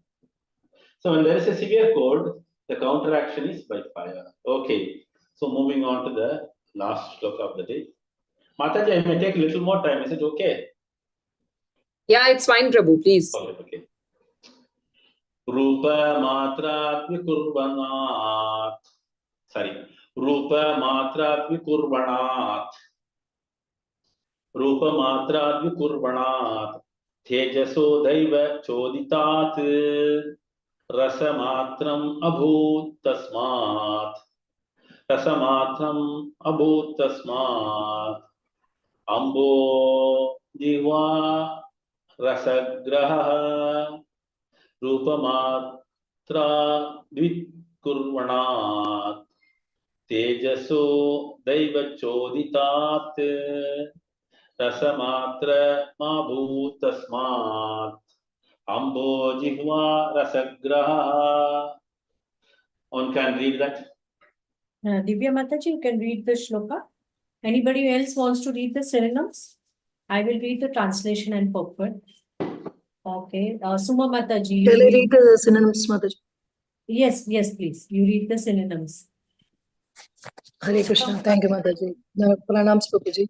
So when there is a severe cold, the counteraction is by fire. Okay. So moving on to the last shloka of the day. Mataji, I may take a little more time. Is it okay? Yeah, it's fine, Prabhu, please. Okay. Rupa matrat vikurvanat. Sorry. Rupa matrat vikurvanat. Rupa matrat vikurvanat. Tejaso daiva choditat. Rasamatram abhut tasmat. Rasamatram abhut tasmat. Ambo jiva rasagraha. Rupamatra dvikurvanat. Tejaso daiva choditat. Rasamatra mabhut tasmat. Ambo jihva rasagraha. One can read that. Divya Mataji, you can read the shloka. Anybody else wants to read the synonyms? I will read the translation and purport. Okay. Suma Mataji. Shall I read the synonyms, Mataji? Yes, please. You read the synonyms. Hare Krishna. Thank you, Mataji. Pranams, Prabhuji.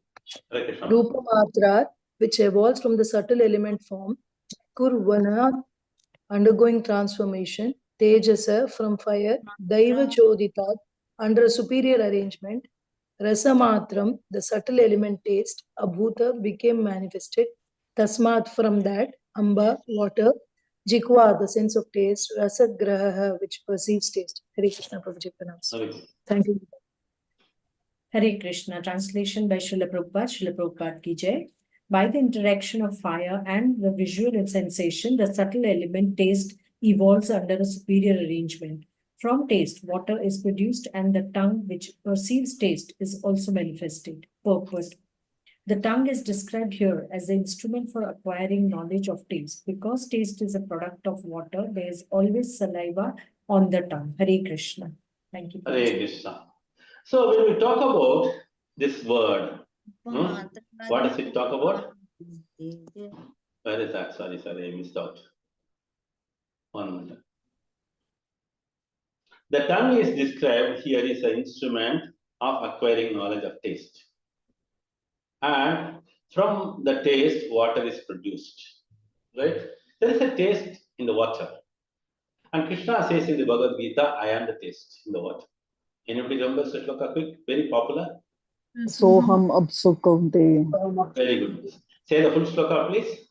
Rupa Matra, which evolves from the subtle element form. Kurvana, undergoing transformation. Tejasa, from fire. Daiva Choditat, under a superior arrangement. Rasamatram, the subtle element taste. Abhuta, became manifested. Tasmat, from that. Amba, water. Jikwa, the sense of taste. Rasagraha, which perceives taste. Hare Krishna, Prabhuji. Pranams. Thank you. Hare Krishna. Translation by Srila Prabhupada ki jai. By the interaction of fire and the visual sensation, the subtle element taste evolves under a superior arrangement. From taste, water is produced, and the tongue, which perceives taste, is also manifested. Purport. The tongue is described here as the instrument for acquiring knowledge of taste. Because taste is a product of water, there is always saliva on the tongue. Hare Krishna. Thank you. Hare Krishna. So when we talk about this word, what does it talk about? Where is that? Sorry, I missed out. 1 minute. The tongue is described here is an instrument of acquiring knowledge of taste. And from the taste, water is produced. Right? There is a taste in the water. And Krishna says in the Bhagavad Gita, I am the taste in the water. Anybody remember the shloka quick? Very popular. Soham apsu kaunteya. Very good. Say the full shloka, please.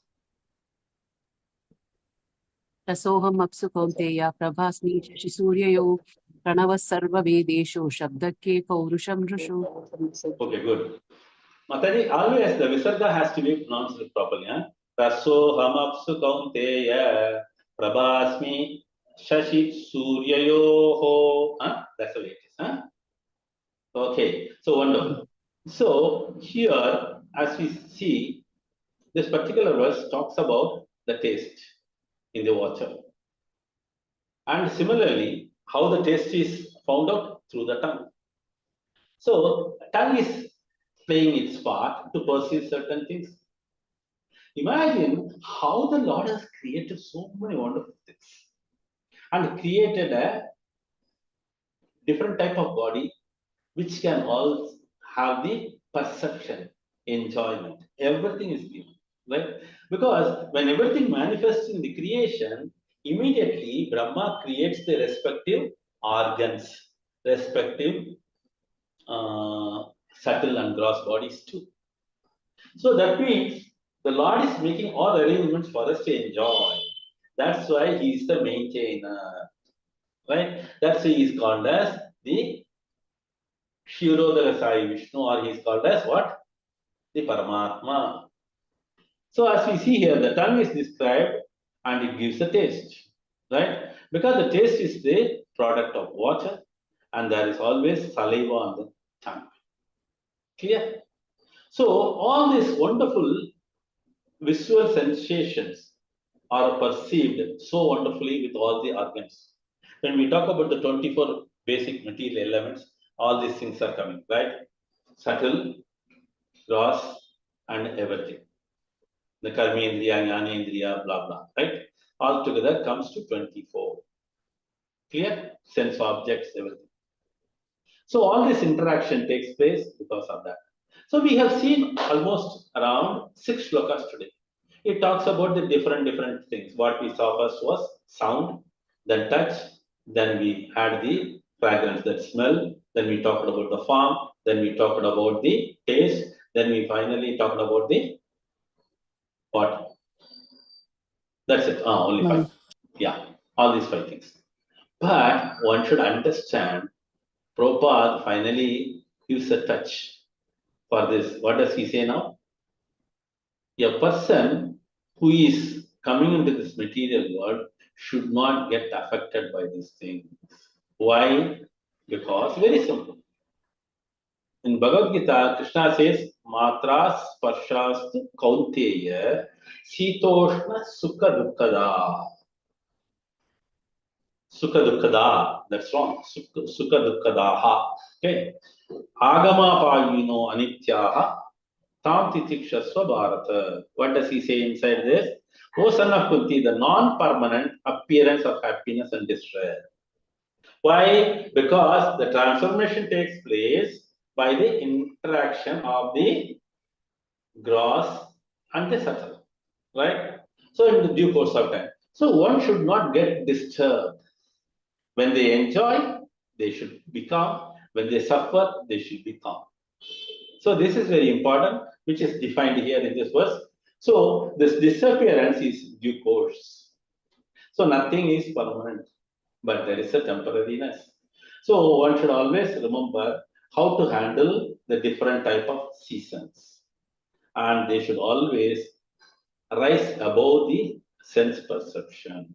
रसोहम अप्सु कौन्तेय प्रभास्मि शशि सूर्ययो प्रणवः सर्ववेदेषु शब्दके पौरुषं Rishu. Okay, good. Mataji, always the visarga has to be pronounced properly. Rasoham apsu kaunteya prabhasmi shashi suryayoho. That's the way it is. Okay, so wonderful. So here, as we see, this particular verse talks about the taste in the water. And similarly, how the taste is found out? Through the tongue. So tongue is playing its part to perceive certain things. Imagine how the Lord has created so many wonderful things and created a different type of body which can all have the perception, enjoyment. Everything is given, right? Because when everything manifests in the creation, immediately Brahma creates the respective organs, respective subtle and gross bodies too. So that means the Lord is making all arrangements for us to enjoy. That's why He is the maintainer, right? That's why He is called as the Shirodhara Sai Vishnu, or He is called as what? The Paramatma. So as we see here, the tongue is described and it gives a taste, right? Because the taste is the product of water and there is always saliva on the tongue. Clear? So all these wonderful visual sensations are perceived so wonderfully with all the organs. When we talk about the 24 basic material elements, all these things are coming, right? Subtle, gross, and everything. The Karmendriya, Jnanendriya, blah, blah, right? All together comes to 24. Clear? Sense objects, everything. So all this interaction takes place because of that. So we have seen almost around 6 shlokas today. It talks about the different things. What we saw first was sound, then touch, then we had the fragrance, that smell, then we talked about the form, then we talked about the taste, then we finally talked about the what? That's it. Only 5. Yeah, all these 5 things. But one should understand, Prabhupada finally gives a touch for this. What does he say now? A person who is coming into this material world should not get affected by these things. Why? Because very simple. In Bhagavad Gita, Krishna says, Matra Sparshastu Kaunteya Sitoshna Sukha Dukkada. Sukha Dukkada, that's wrong. Sukha Dukkadaha. Okay. Agama Payino Anityaha Tam Titikshasva Bharata. What does he say inside this? O son of Kunti, the non-permanent appearance of happiness and distress. Why? Because the transformation takes place by the interaction of the gross and the subtle. Right? So in the due course of time. So one should not get disturbed. When they enjoy, they should be calm. When they suffer, they should be calm. So this is very important, which is defined here in this verse. So this disappearance is due course. So nothing is permanent, but there is a temporariness. So one should always remember how to handle the different type of seasons. And they should always rise above the sense perception.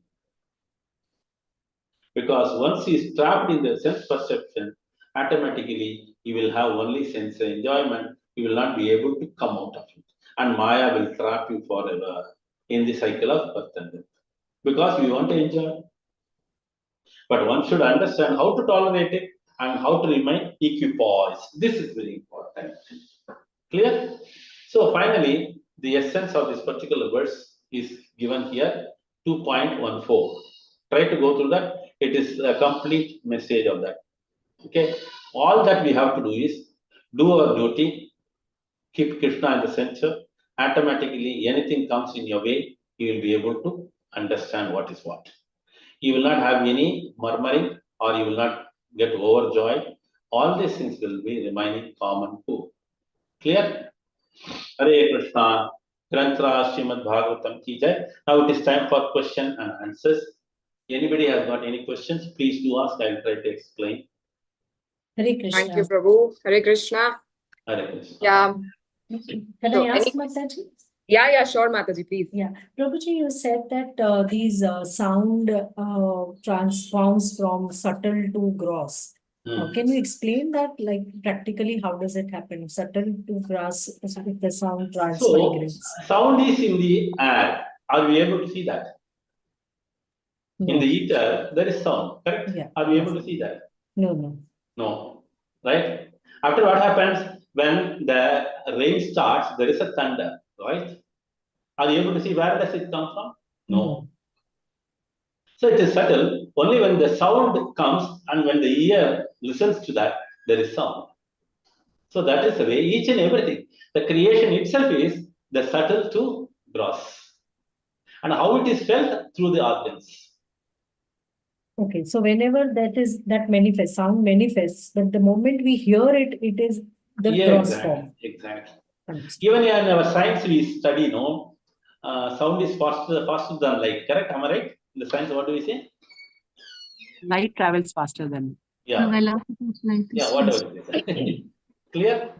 Because once he is trapped in the sense perception, automatically he will have only sense enjoyment. He will not be able to come out of it. And Maya will trap you forever in the cycle of birth and death. Because we want to enjoy. But one should understand how to tolerate it and how to remain equipoised. This is very important. Clear? So finally, the essence of this particular verse is given here, 2.14. Try to go through that. It is a complete message of that. Okay. All that we have to do is do our duty, keep Krishna in the center. Automatically, anything comes in your way, you will be able to understand what is what. You will not have any murmuring or you will not get overjoyed. All these things will be remaining common too. Clear? Hare Krishna. Granthra Shrimad Bhagavatam ki jai. Now it is time for question and answers. Anybody has got any questions, please do ask. I will try to explain. Hare Krishna. Thank you, Prabhu. Hare Krishna. Hare Krishna. Yeah. Can So I ask Mataji? Yeah, sure, Mataji, please. Yeah, Prabhuji, you said that these sound transforms from subtle to gross. Can you explain that, like practically, how does it happen? Subtle to gross, if the sound So, transmigrates. sound is in the air. Are we able to see that? In the ether, there is sound, correct? Yeah. Are we able to see that? No. No. Right? After what happens when the rain starts, there is a thunder, right? Are you able to see where does it come from? No. So it is subtle. Only when the sound comes and when the ear listens to that, there is sound. So that is the way each and everything. The creation itself is the subtle to gross. And how it is felt through the organs. Okay, so whenever that manifests, sound manifests, but the moment we hear it, it is the gross form. Exactly. Even in our science we study, sound is faster than light, correct? Am I right? In the science, what do we say? Light travels faster than. Yeah. Yeah, Whatever it is. Clear?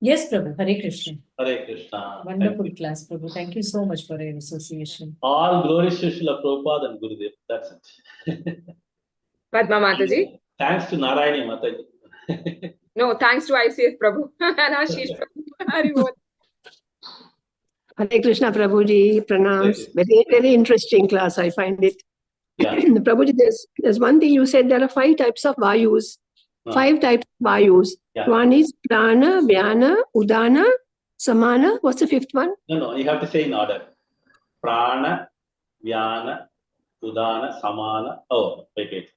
Yes, Prabhu. Hare Krishna. Hare Krishna. Wonderful class, Prabhu. Thank you so much for your association. All glories to Srila Prabhupada and Gurudev. That's it. Padma Mataji. Thanks to Narayani Mataji. No, thanks to ICF Prabhu and Ashish Prabhu. Hare Krishna Prabhuji, pranams. Very, very interesting class, I find it. Yeah. Prabhuji, there's one thing you said, there are 5 types of vayus. 5 types of vayus. Yeah. One is prana, vyana, udana, samana. What's the 5th one? No, you have to say in order. Prana, vyana, udana, samana. Oh, wait.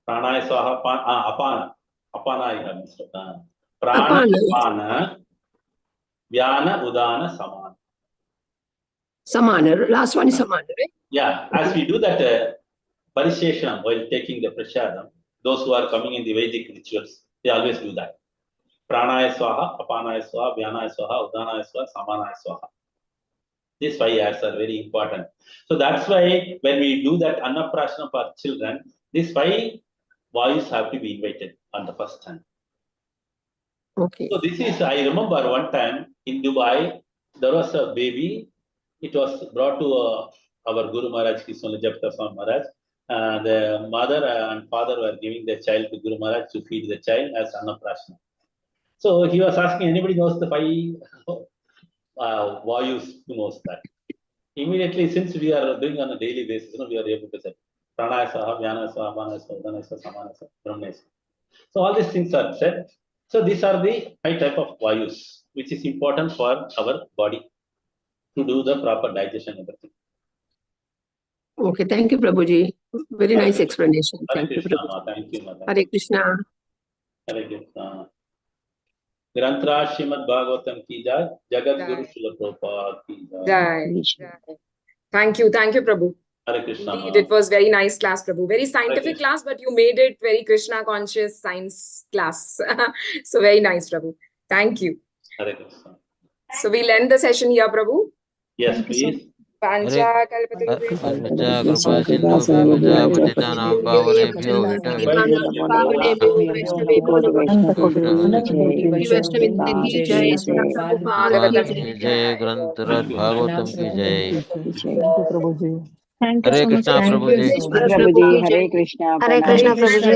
Prana is apana. Apana I have missed. Prana, apana, vyana, udana, samana. Samana. Last one is samana, right? Yeah. As we do that parishesham while taking the prasadam, those who are coming in the Vedic rituals, they always do that. Pranaya swaha, apanaya swaha, vyanaya swaha, udanaya swaha, samanaya swaha. These 5 R's are very important. So that's why when we do that annaprasana for children, these 5 vayus have to be invited on the first time. Okay. So this is, I remember one time in Dubai, there was a baby. It was brought to our Guru Maharaj, Kiswami Japta Swami Maharaj. The mother and father were giving the child to Guru Maharaj to feed the child as annaprasana. So he was asking, anybody knows the 5 vayus? Who knows that? Immediately, since we are doing on a daily basis, we are able to say pranaya swaha, vyana swaha, apana swaha, udana swaha, samana swaha, brahmana swaha. So all these things are said. So these are the 5 type of vayus, which is important for our body to do the proper digestion and everything. Okay, thank you, Prabhuji. Very nice explanation. Hare Thank you, Krishna, Prabhuji. thank you, Mother. Hare Krishna. Hare Krishna. Grantra Shrimad Bhagavatam ki jai, Jagat Guru Srila Prabhupada ki jai. Jai. Thank you, Prabhu. Hare Krishna. Indeed, it was very nice class, Prabhu. Very scientific class, but you made it very Krishna conscious science class. So very nice, Prabhu. Thank you. Hare Krishna. So we'll end the session here, Prabhu. Yes, please. Pancha kalpataru. Thank you Hare so much. Krishna, Prabhuji. Hare Krishna, Prabhuji,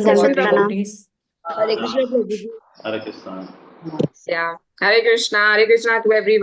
Dandavat Pranam. Hare Krishna, Prabhuji. Hare Krishna. Yeah. Hare Krishna to everyone.